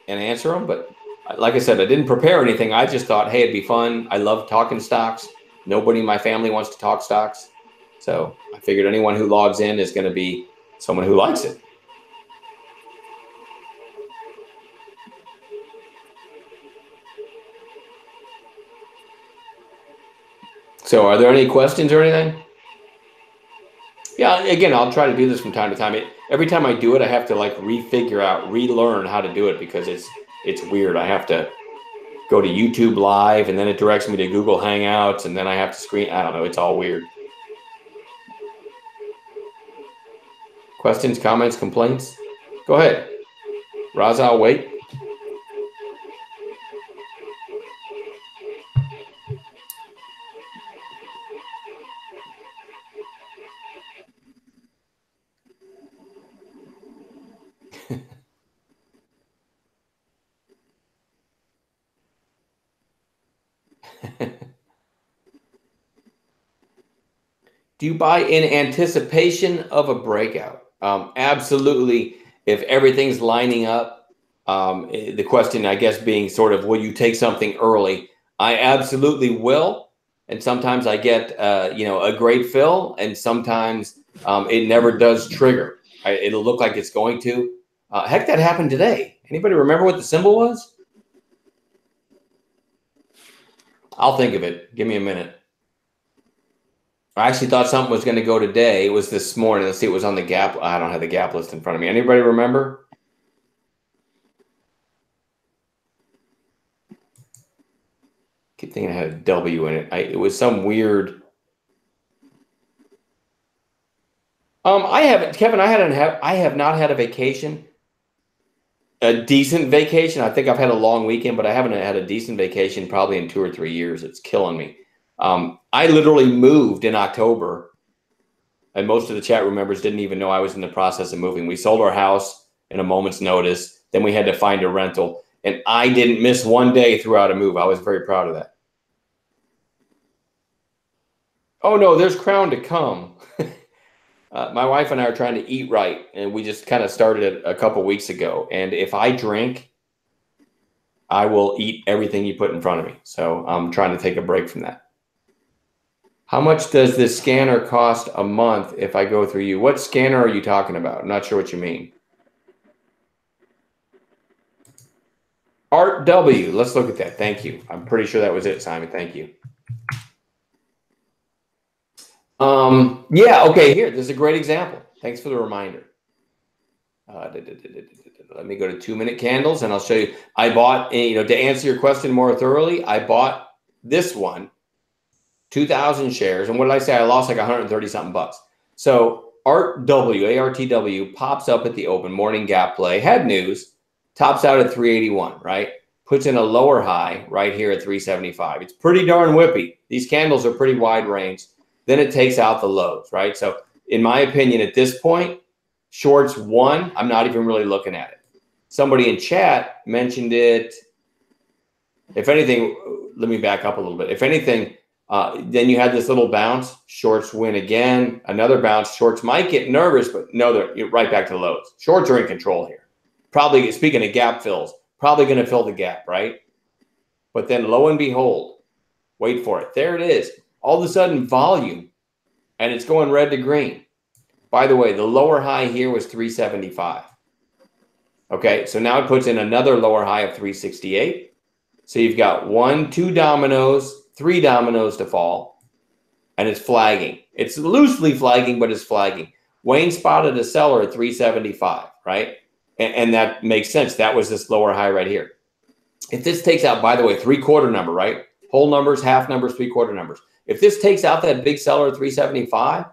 answer them. But like I said, I didn't prepare anything. I just thought, hey, it'd be fun. I love talking stocks. Nobody in my family wants to talk stocks. So I figured anyone who logs in is going to be someone who likes it. So are there any questions or anything? Yeah, again, I'll try to do this from time to time. Every time I do it, I have to like relearn how to do it, because it's weird. I have to go to YouTube Live, and then it directs me to Google Hangouts, and then I have to screen. I don't know. It's all weird. Questions, comments, complaints? Go ahead. Raza, I'll wait. Do you buy in anticipation of a breakout? Absolutely. If everything's lining up, the question, I guess, being sort of, will you take something early? I absolutely will. And sometimes I get, a great fill, and sometimes it never does trigger. It'll look like it's going to. Heck, that happened today. Anybody remember what the symbol was? I'll think of it. Give me a minute. I actually thought something was going to go today. It was this morning. Let's see. It was on the gap. I don't have the gap list in front of me. Anybody remember? Keep thinking it had a W in it. It was some weird. I haven't, Kevin. I have not had a vacation, a decent vacation. I think I've had a long weekend, but I haven't had a decent vacation probably in 2 or 3 years. It's killing me. I literally moved in October, and most of the chat room members didn't even know I was in the process of moving. We sold our house in a moment's notice. Then we had to find a rental, and I didn't miss one day throughout a move. I was very proud of that. Oh no, there's Crown to come. My wife and I are trying to eat right, and we just kind of started it a couple weeks ago. And if I drink, I will eat everything you put in front of me. So I'm trying to take a break from that. How much does this scanner cost a month if I go through you? What scanner are you talking about? I'm not sure what you mean. Art W. Let's look at that. Thank you. I'm pretty sure that was it, Simon. Thank you. Yeah, okay, here. This is a great example. Thanks for the reminder. Let me go to 2-minute candles, and I'll show you. I bought, to answer your question more thoroughly, I bought this one, 2,000 shares. And what did I say? I lost like 130 something bucks. So ARTW pops up at the open, morning gap play, had news, tops out at 381, right? puts in a lower high right here at 375. It's pretty darn whippy. These candles are pretty wide range. Then it takes out the lows, right? So in my opinion, at this point, shorts one, I'm not even really looking at it. Somebody in chat mentioned it. If anything, let me back up a little bit. If anything, then you had this little bounce, shorts win again, another bounce, shorts might get nervous, but no, they're right back to the lows. Shorts are in control here. Probably, speaking of gap fills, probably going to fill the gap, right? But then lo and behold, wait for it. There it is. All of a sudden volume, and it's going red to green. By the way, the lower high here was 375. Okay, so now it puts in another lower high of 368. So you've got 1, 2 dominoes, 3 dominoes to fall, and it's flagging. It's loosely flagging, but it's flagging. Wayne spotted a seller at 375, right? And that makes sense. That was this lower high right here. If this takes out, by the way, 3/4 number, right? Whole numbers, half numbers, 3/4 numbers. If this takes out that big seller at 375,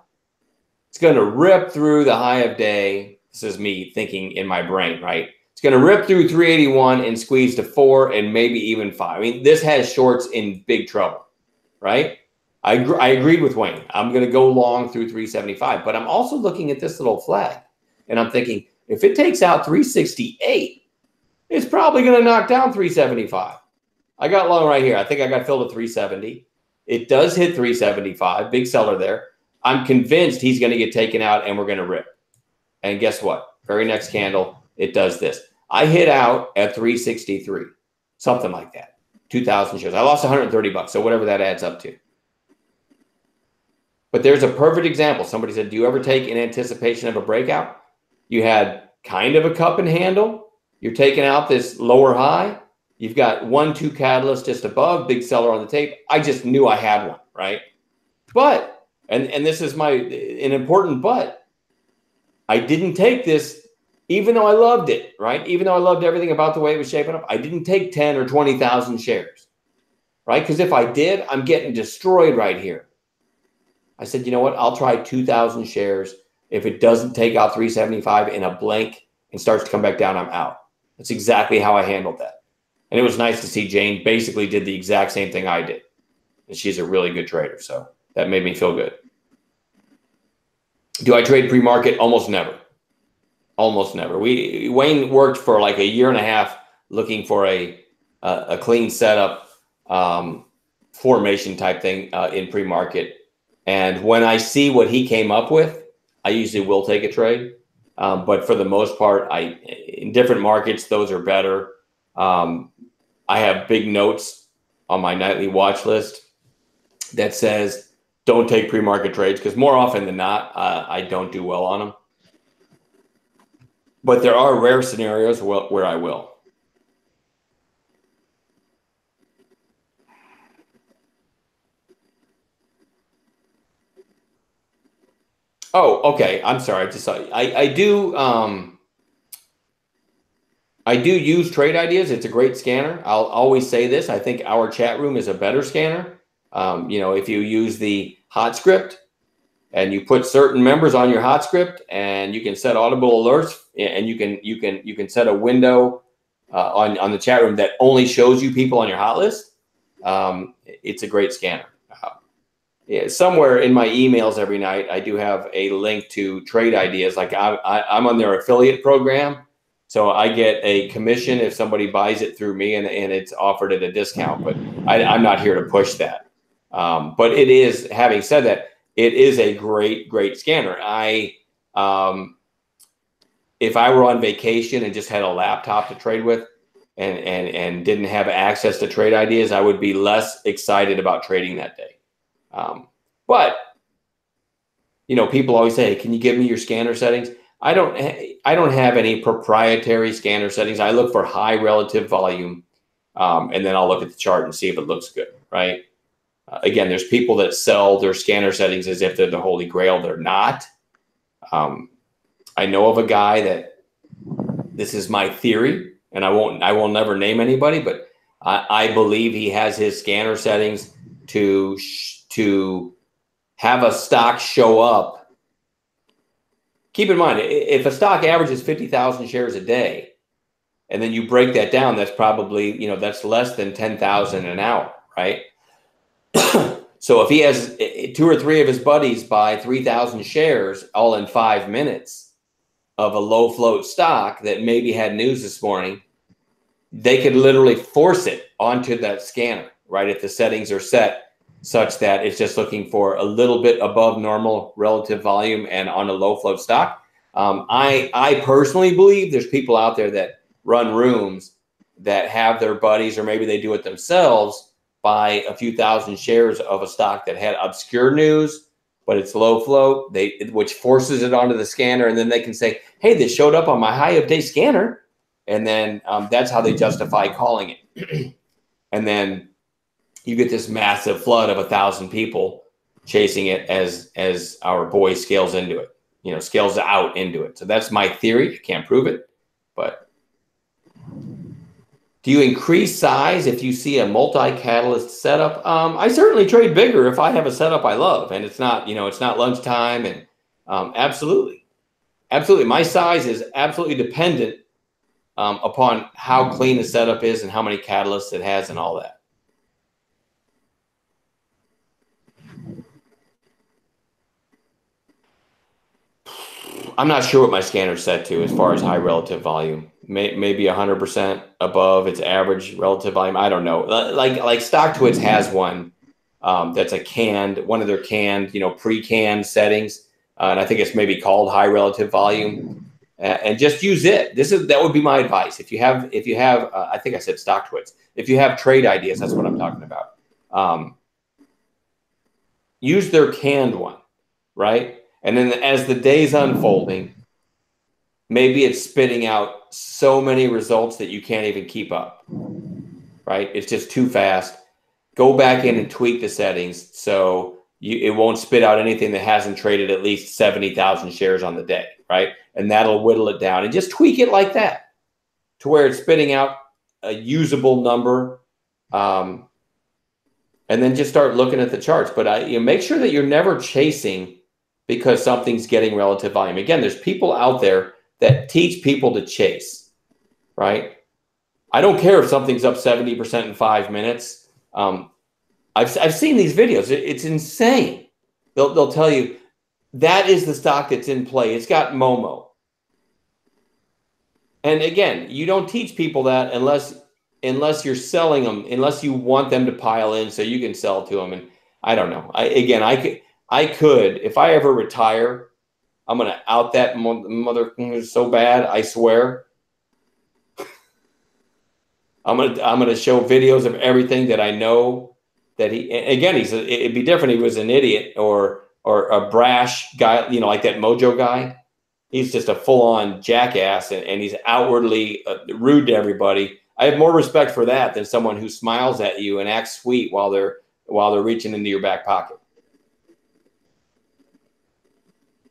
it's going to rip through the high of day. This is me thinking in my brain, right? It's going to rip through 381 and squeeze to 4 and maybe even 5. I mean, this has shorts in big trouble, right? I agreed with Wayne. I'm going to go long through 375, but I'm also looking at this little flag, and I'm thinking, if it takes out 368, it's probably going to knock down 375. I got long right here. I think I got filled at 370. It does hit 375, big seller there. I'm convinced he's going to get taken out and we're going to rip. And guess what? Very next candle, it does this. I hit out at 363, something like that, 2,000 shares. I lost 130 bucks, so whatever that adds up to. But there's a perfect example. Somebody said, do you ever take in anticipation of a breakout? You had kind of a cup and handle. You're taking out this lower high. You've got 1, 2 catalysts just above, big seller on the tape. I just knew I had one, right? But, and this is an important but, I didn't take this, even though I loved it, right? Even though I loved everything about the way it was shaping up, I didn't take 10 or 20,000 shares, right? Because if I did, I'm getting destroyed right here. I said, you know what? I'll try 2,000 shares. If it doesn't take out 375 in a blink and starts to come back down, I'm out. That's exactly how I handled that. And it was nice to see Jane basically did the exact same thing I did. And she's a really good trader. So that made me feel good. Do I trade pre-market? Almost never. Almost never. Wayne worked for like 1.5 years looking for a clean setup formation type thing in pre-market. And when I see what he came up with, I usually will take a trade. But for the most part, in different markets, those are better. I have big notes on my nightly watch list that says, don't take pre-market trades, because more often than not, I don't do well on them. But there are rare scenarios where I will. Oh, okay. I'm sorry. I just saw. I do use Trade Ideas. It's a great scanner. I'll always say this. I think our chat room is a better scanner. You know, if you use the hot script and you put certain members on your hot script, and you can set audible alerts, and you can set a window on the chat room that only shows you people on your hot list. It's a great scanner. Yeah, somewhere in my emails every night, I do have a link to Trade Ideas. Like I'm on their affiliate program, so I get a commission if somebody buys it through me, and it's offered at a discount. But I'm not here to push that. But it is. Having said that, it is a great scanner. If I were on vacation and just had a laptop to trade with, and didn't have access to Trade Ideas, I would be less excited about trading that day. But you know, people always say, "Can you give me your scanner settings?" I don't have any proprietary scanner settings. I look for high relative volume, and then I'll look at the chart and see if it looks good, right? Again, there's people that sell their scanner settings as if they're the holy grail. They're not. I know of a guy that, this is my theory, and I will never name anybody, but I believe he has his scanner settings to have a stock show up. Keep in mind, if a stock averages 50,000 shares a day, And then you break that down, that's probably, you know, that's less than 10,000 an hour, right? So if he has 2 or 3 of his buddies buy 3,000 shares all in 5 minutes of a low float stock that maybe had news this morning, they could literally force it onto that scanner, right? If the settings are set such that it's just looking for a little bit above normal relative volume and on a low float stock. I personally believe there's people out there that run rooms that have their buddies, or maybe they do it themselves, buy a few thousand shares of a stock that had obscure news, but it's low float, which forces it onto the scanner, and then they can say, hey, this showed up on my high of day scanner. And then that's how they justify calling it. And then you get this massive flood of 1,000 people chasing it as our boy scales into it, you know, scales out into it. So that's my theory. I can't prove it, but do you increase size if you see a multi-catalyst setup? I certainly trade bigger if I have a setup I love and it's not, you know, it's not lunchtime, and absolutely. My size is absolutely dependent upon how clean the setup is and how many catalysts it has and all that. I'm not sure what my scanner's set to as far as high relative volume. Maybe 100% above its average relative volume. I don't know. Like StockTwits has one that's a canned, one of their canned, you know, pre-canned settings, and I think it's maybe called high relative volume. And just use it. That would be my advice. If you have, I think I said StockTwits. If you have trade ideas, that's what I'm talking about. Use their canned one, right? And then as the day's unfolding, maybe it's spitting out so many results that you can't even keep up, right? It's just too fast. Go back in and tweak the settings so it won't spit out anything that hasn't traded at least 70,000 shares on the day, right? And that'll whittle it down, and just tweak it like that to where it's spitting out a usable number. And then just start looking at the charts. But you make sure that you're never chasing because something's getting relative volume. Again, there's people out there that teach people to chase, right? I don't care if something's up 70% in 5 minutes. I've seen these videos. It's insane. They'll tell you that is the stock that's in play. It's got Momo. And again, you don't teach people that unless you're selling them, unless you want them to pile in so you can sell to them. And I don't know. I could, if I ever retire, I'm going to out that mother so bad, I swear. I'm going to show videos of everything that I know that it'd be different if he was an idiot or a brash guy, you know, like that Mojo guy. He's just a full-on jackass, and he's outwardly rude to everybody. I have more respect for that than someone who smiles at you and acts sweet while they're reaching into your back pocket.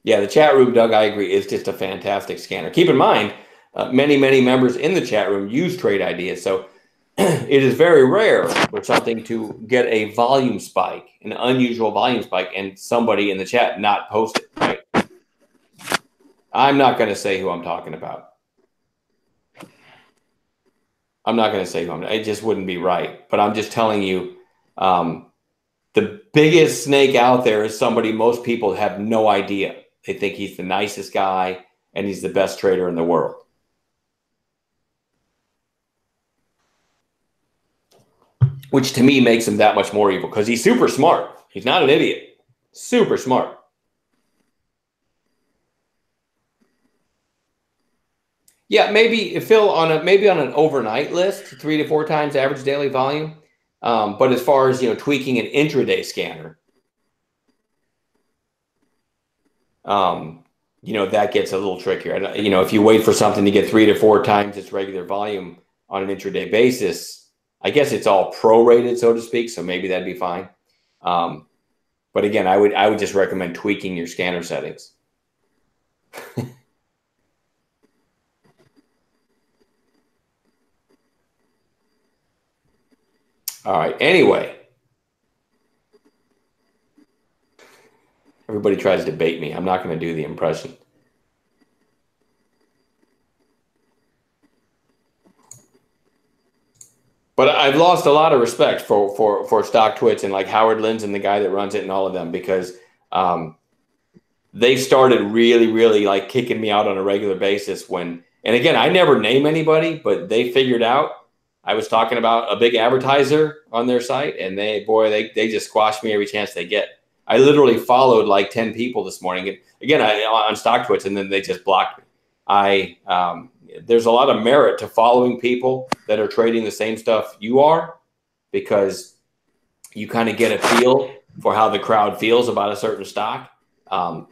Yeah, the chat room, Doug, I agree, is just a fantastic scanner. Keep in mind, many members in the chat room use trade ideas, so it is very rare for something to get a volume spike, an unusual volume spike, and somebody in the chat not post it, right? I'm not going to say who I'm talking about. It just wouldn't be right. But I'm just telling you, the biggest snake out there is somebody most people have no idea. They think he's the nicest guy and he's the best trader in the world. Which to me makes him that much more evil because he's super smart. He's not an idiot. Super smart. Yeah, maybe Phil on an overnight list, 3 to 4 times average daily volume. But as far as, you know, tweaking an intraday scanner, you know, that gets a little trickier. You know, if you wait for something to get 3 to 4 times its regular volume on an intraday basis, I guess it's all prorated, so to speak. So maybe that'd be fine. But again, I would just recommend tweaking your scanner settings. All right. Anyway, everybody tries to bait me. I'm not going to do the impression. But I've lost a lot of respect for StockTwits and like Howard Linds and the guy that runs it and all of them, because they started really like kicking me out on a regular basis when, and again, I never name anybody, but they figured out I was talking about a big advertiser on their site, and they just squashed me every chance they get. I literally followed like 10 people this morning, and again, on StockTwits, and then they just blocked me. There's a lot of merit to following people that are trading the same stuff you are, because you kind of get a feel for how the crowd feels about a certain stock.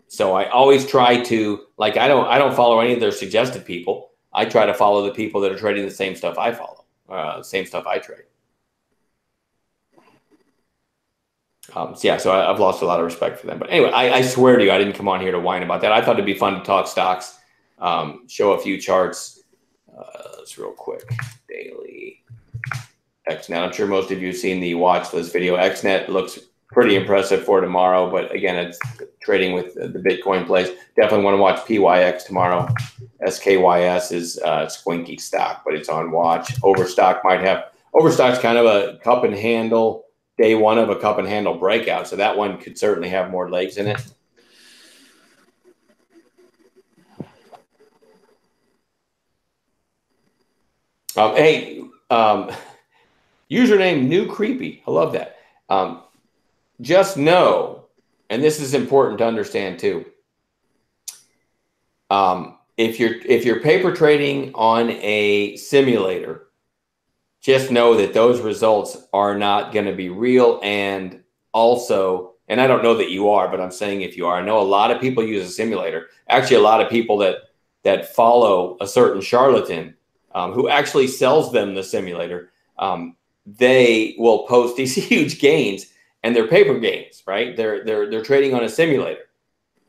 So I always try to, like, I don't follow any of their suggested people. I try to follow the people that are trading the same stuff I follow, same stuff I trade. So I've lost a lot of respect for them. But anyway, I swear to you, I didn't come on here to whine about that. I thought it'd be fun to talk stocks, show a few charts. Let's real quick. Daily XNet. I'm sure most of you have seen the watch list video. XNet looks pretty impressive for tomorrow, but again, it's trading with the Bitcoin plays. Definitely want to watch PYX tomorrow. SKYS is squinky stock, but it's on watch. Overstock Overstock's kind of a cup and handle, day one of a cup and handle breakout, so that one could certainly have more legs in it. Username New Creepy. I love that. Just know, and this is important to understand too. If you're paper trading on a simulator, just know that those results are not going to be real. And also, and I don't know that you are, but I'm saying if you are, I know a lot of people use a simulator. Actually, a lot of people that follow a certain charlatan who actually sells them the simulator, they will post these huge gains, and they're paper gains, right? They're trading on a simulator.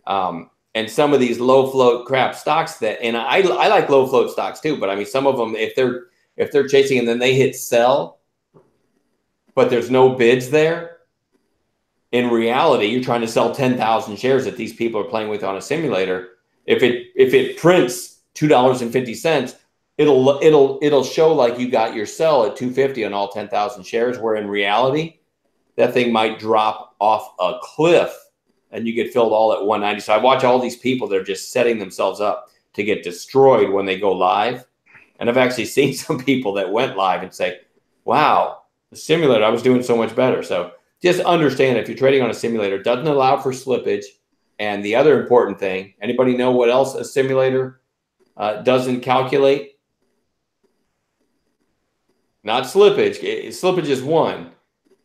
And some of these low float crap stocks and I like low float stocks too, but I mean, some of them, if they're chasing and then they hit sell, but there's no bids there, in reality, you're trying to sell 10,000 shares that these people are playing with on a simulator. If it prints $2.50, it'll show like you got your sell at 250 on all 10,000 shares, where in reality, that thing might drop off a cliff and you get filled all at 190. So I watch all these people that are just setting themselves up to get destroyed when they go live. And I've actually seen some people that went live and say, wow, the simulator, I was doing so much better. So just understand, if you're trading on a simulator, it doesn't allow for slippage. And the other important thing, anybody know what else a simulator doesn't calculate? Not slippage. Slippage is one,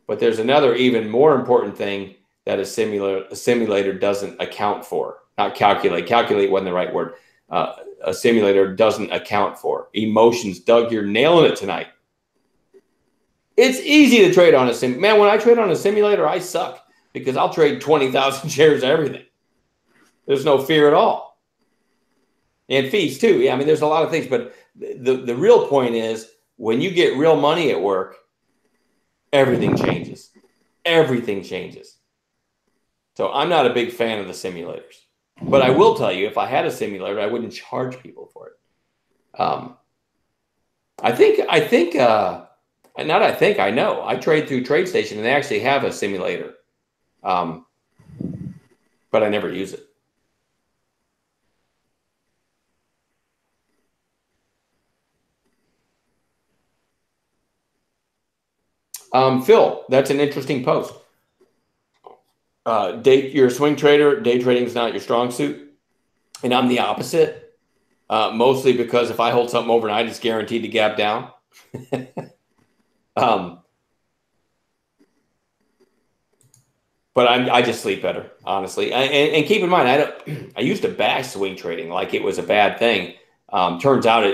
but there's another even more important thing that a simulator doesn't account for. Not calculate. Calculate wasn't the right word. A simulator doesn't account for emotions. Doug, you're nailing it tonight. It's easy to trade on a sim. Man, when I trade on a simulator, I suck, because I'll trade 20,000 shares of everything. There's no fear at all. And fees too. Yeah, I mean, there's a lot of things, but the real point is, when you get real money at work, everything changes. Everything changes. So I'm not a big fan of the simulators, but I will tell you, if I had a simulator, I wouldn't charge people for it. I know. I trade through TradeStation, and they actually have a simulator, but I never use it. Phil, that's an interesting post. You're a swing trader. Day trading is not your strong suit, and I'm the opposite. Mostly because if I hold something overnight, it's guaranteed to gap down. But I just sleep better, honestly. And keep in mind, I used to bash swing trading like it was a bad thing. Turns out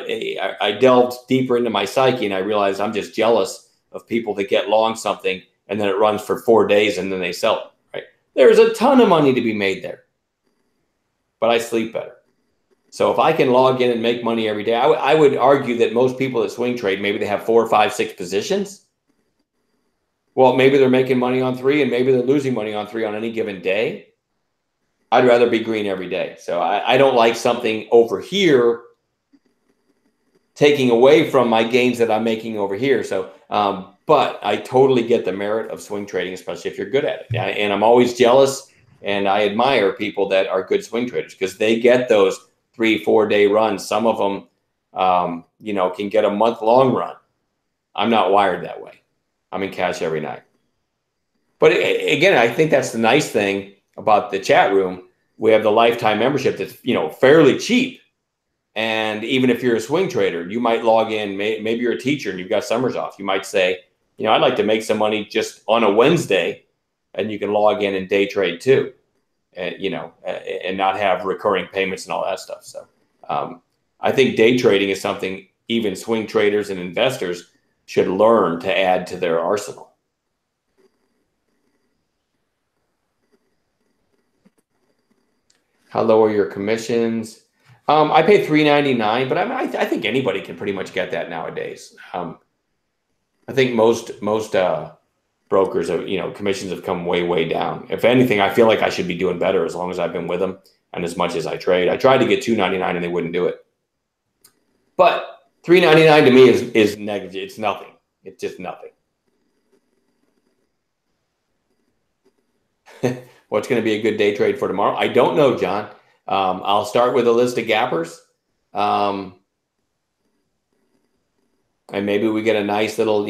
I delved deeper into my psyche, and I realized I'm just jealous of people that get long something and then it runs for 4 days and then they sell it. Right? There's a ton of money to be made there, but I sleep better. So if I can log in and make money every day, I would argue that most people that swing trade, maybe they have 4, 5, 6 positions. Well, maybe they're making money on 3, and maybe they're losing money on 3 on any given day. I'd rather be green every day. So I don't like something over here taking away from my gains that I'm making over here. So, but I totally get the merit of swing trading, especially if you're good at it. And I'm always jealous, and I admire people that are good swing traders because they get those 3-4 day runs. Some of them, can get a month-long run. I'm not wired that way. I'm in cash every night. But again, I think that's the nice thing about the chat room. We have the lifetime membership that's, fairly cheap. And even if you're a swing trader, you might log in, maybe you're a teacher and you've got summers off. You might say, I'd like to make some money just on a Wednesday, and you can log in and day trade too, and, and not have recurring payments and all that stuff. So I think day trading is something even swing traders and investors should learn to add to their arsenal. How low are your commissions? I pay $3.99, but I think anybody can pretty much get that nowadays. I think most brokers have, commissions have come way down. If anything, I feel like I should be doing better as long as I've been with them and as much as I trade. I tried to get $2.99 and they wouldn't do it. But $3.99 to me is negligible. It's nothing. It's just nothing. What's going to be a good day trade for tomorrow? I don't know, John. I'll start with a list of gappers. And maybe we get a nice little,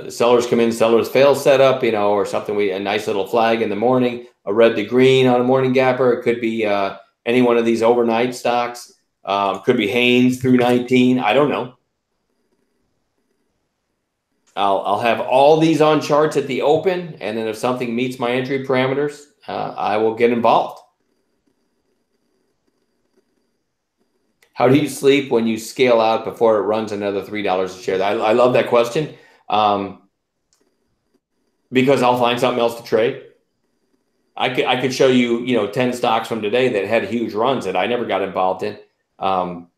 sellers come in, sellers fail setup, or something. A nice little flag in the morning, a red to green on a morning gapper. It could be any one of these overnight stocks. Could be Haynes through 19. I don't know. I'll have all these on charts at the open, and then if something meets my entry parameters, I will get involved. How do you sleep when you scale out before it runs another $3 a share? I love that question, because I'll find something else to trade. I could show you 10 stocks from today that had huge runs that I never got involved in. All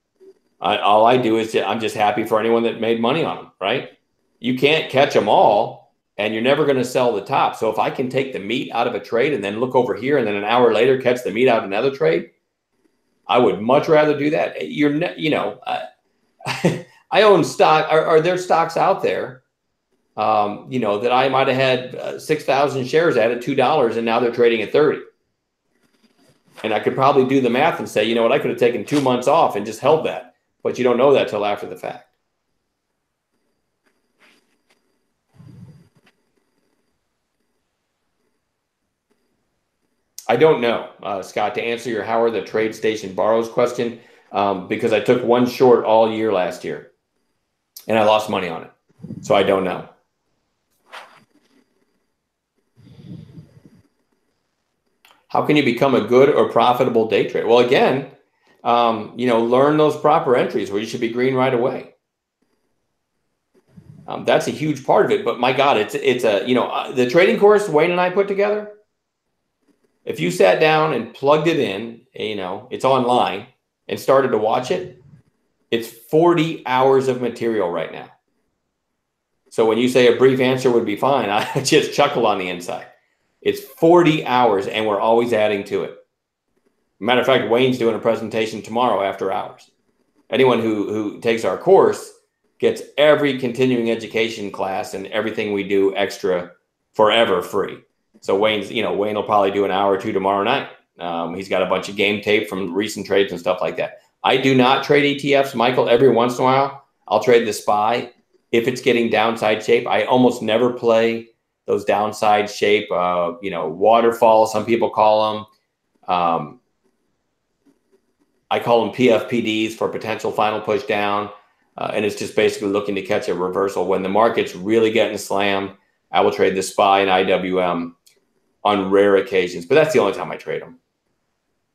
I do is I'm just happy for anyone that made money on them, right? You can't catch them all, and you're never going to sell the top. So if I can take the meat out of a trade and then look over here and then an hour later catch the meat out of another trade, I would much rather do that. I own stock. Are there stocks out there, that I might have had 6,000 shares at $2, and now they're trading at 30. And I could probably do the math and say, I could have taken 2 months off and just held that. But you don't know that till after the fact. I don't know, Scott, to answer your Howard the Trade Station borrows question, because I took one short all year last year and I lost money on it. So I don't know. How can you become a good or profitable day trader? Well, again, learn those proper entries where you should be green right away. That's a huge part of it. But my God, it's the trading course Wayne and I put together. If you sat down and plugged it in, it's online, and started to watch it, it's 40 hours of material right now. So when you say a brief answer would be fine, I just chuckle on the inside. It's 40 hours, and we're always adding to it. Matter of fact, Wayne's doing a presentation tomorrow after hours. Anyone who takes our course gets every continuing education class and everything we do extra forever free. So Wayne will probably do an hour or two tomorrow night. He's got a bunch of game tape from recent trades and stuff like that. I do not trade ETFs, Michael. Every once in a while, I'll trade the SPY if it's getting downside shape. I almost never play those downside shape, waterfall, some people call them. I call them PFPDs, for potential final push down. And it's just basically looking to catch a reversal. When the market's really getting slammed, I will trade the SPY and IWM on rare occasions, but that's the only time I trade them.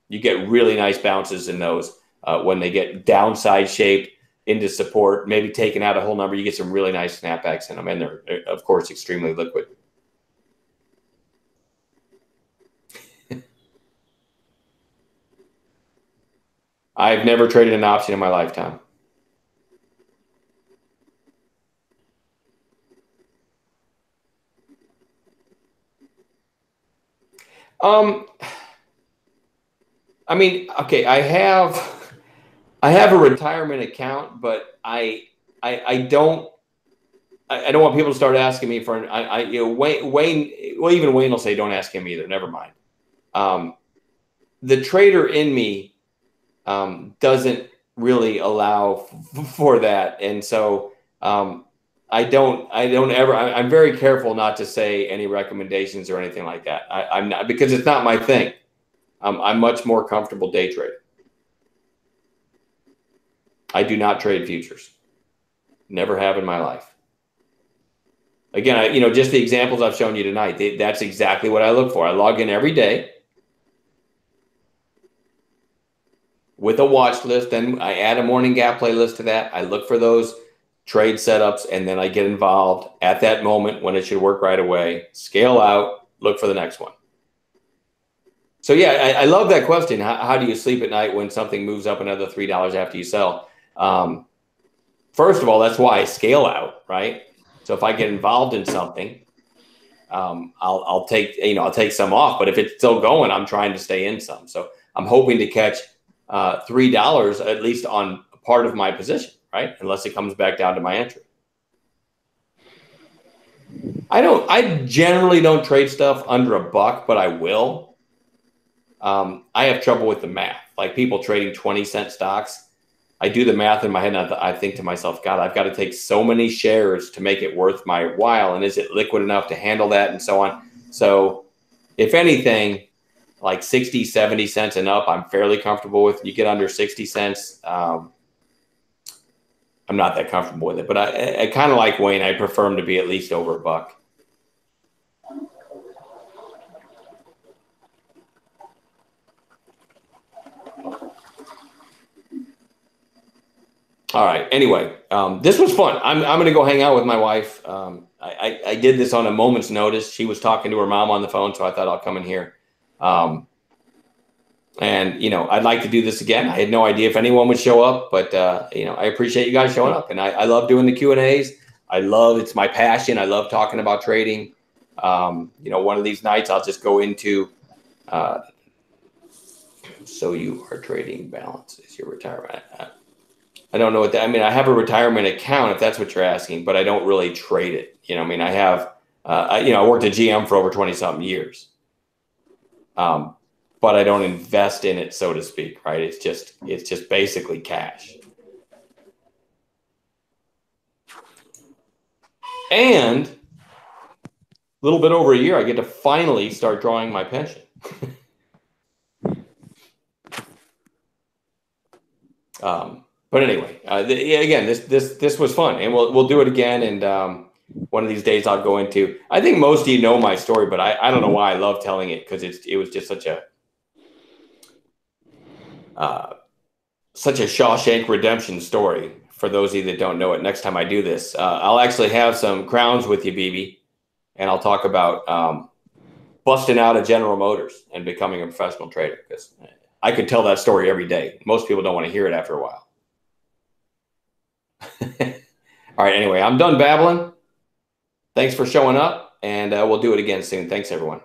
You get really nice bounces in those when they get downside shaped into support, maybe taking out a whole number. You get some really nice snapbacks in them, and they're, of course, extremely liquid. I've never traded an option in my lifetime. I mean, okay, I I have a retirement account, but I don't want people to start asking me for Wayne. Well, even Wayne will say, "Don't ask him either." Never mind. The trader in me doesn't really allow for that, and so I don't ever. I'm very careful not to say any recommendations or anything like that. I'm not, because it's not my thing. I'm much more comfortable day trading. I do not trade futures. Never have in my life. Again, just the examples I've shown you tonight, that's exactly what I look for. I log in every day with a watch list, then I add a morning gap playlist to that. I look for those trade setups, and then I get involved at that moment when it should work right away, scale out, look for the next one. So yeah, I love that question. How do you sleep at night when something moves up another $3 after you sell? First of all, that's why I scale out, right? So if I get involved in something, I'll take some off, but if it's still going, I'm trying to stay in some. So I'm hoping to catch $3 at least on part of my position, right? Unless it comes back down to my entry. I generally don't trade stuff under $1, but I will. I have trouble with the math. Like people trading 20-cent stocks, I do the math in my head and I think to myself, God, I've got to take so many shares to make it worth my while. And is it liquid enough to handle that and so on? So if anything, like 60, 70 cents and up, I'm fairly comfortable with. You get under 60 cents, I'm not that comfortable with it. But I kind of like Wayne. I prefer him to be at least over $1. All right. Anyway, this was fun. I'm going to go hang out with my wife. I did this on a moment's notice. She was talking to her mom on the phone, so I thought I'll come in here. And I'd like to do this again. I had no idea if anyone would show up, but I appreciate you guys showing up, and I love doing the Q&As. It's my passion. I love talking about trading. One of these nights I'll just go into. So you are trading balance is your retirement. I don't know what that. I mean, I have a retirement account if that's what you're asking, but I don't really trade it. I have. I worked at GM for over 20-something years. But I don't invest in it, so to speak, right? It's just basically cash. And a little bit over a year, I get to finally start drawing my pension. But anyway, again, this was fun, and we'll do it again. And one of these days, I'll go into. I think most of you know my story, but I don't know why I love telling it, because it was just such a Shawshank Redemption story. For those of you that don't know it, next time I do this, I'll actually have some crowns with you, BB, and I'll talk about busting out of General Motors and becoming a professional trader, because I could tell that story every day. Most people don't want to hear it after a while. All right, anyway, I'm done babbling. Thanks for showing up, and we'll do it again soon. Thanks, everyone.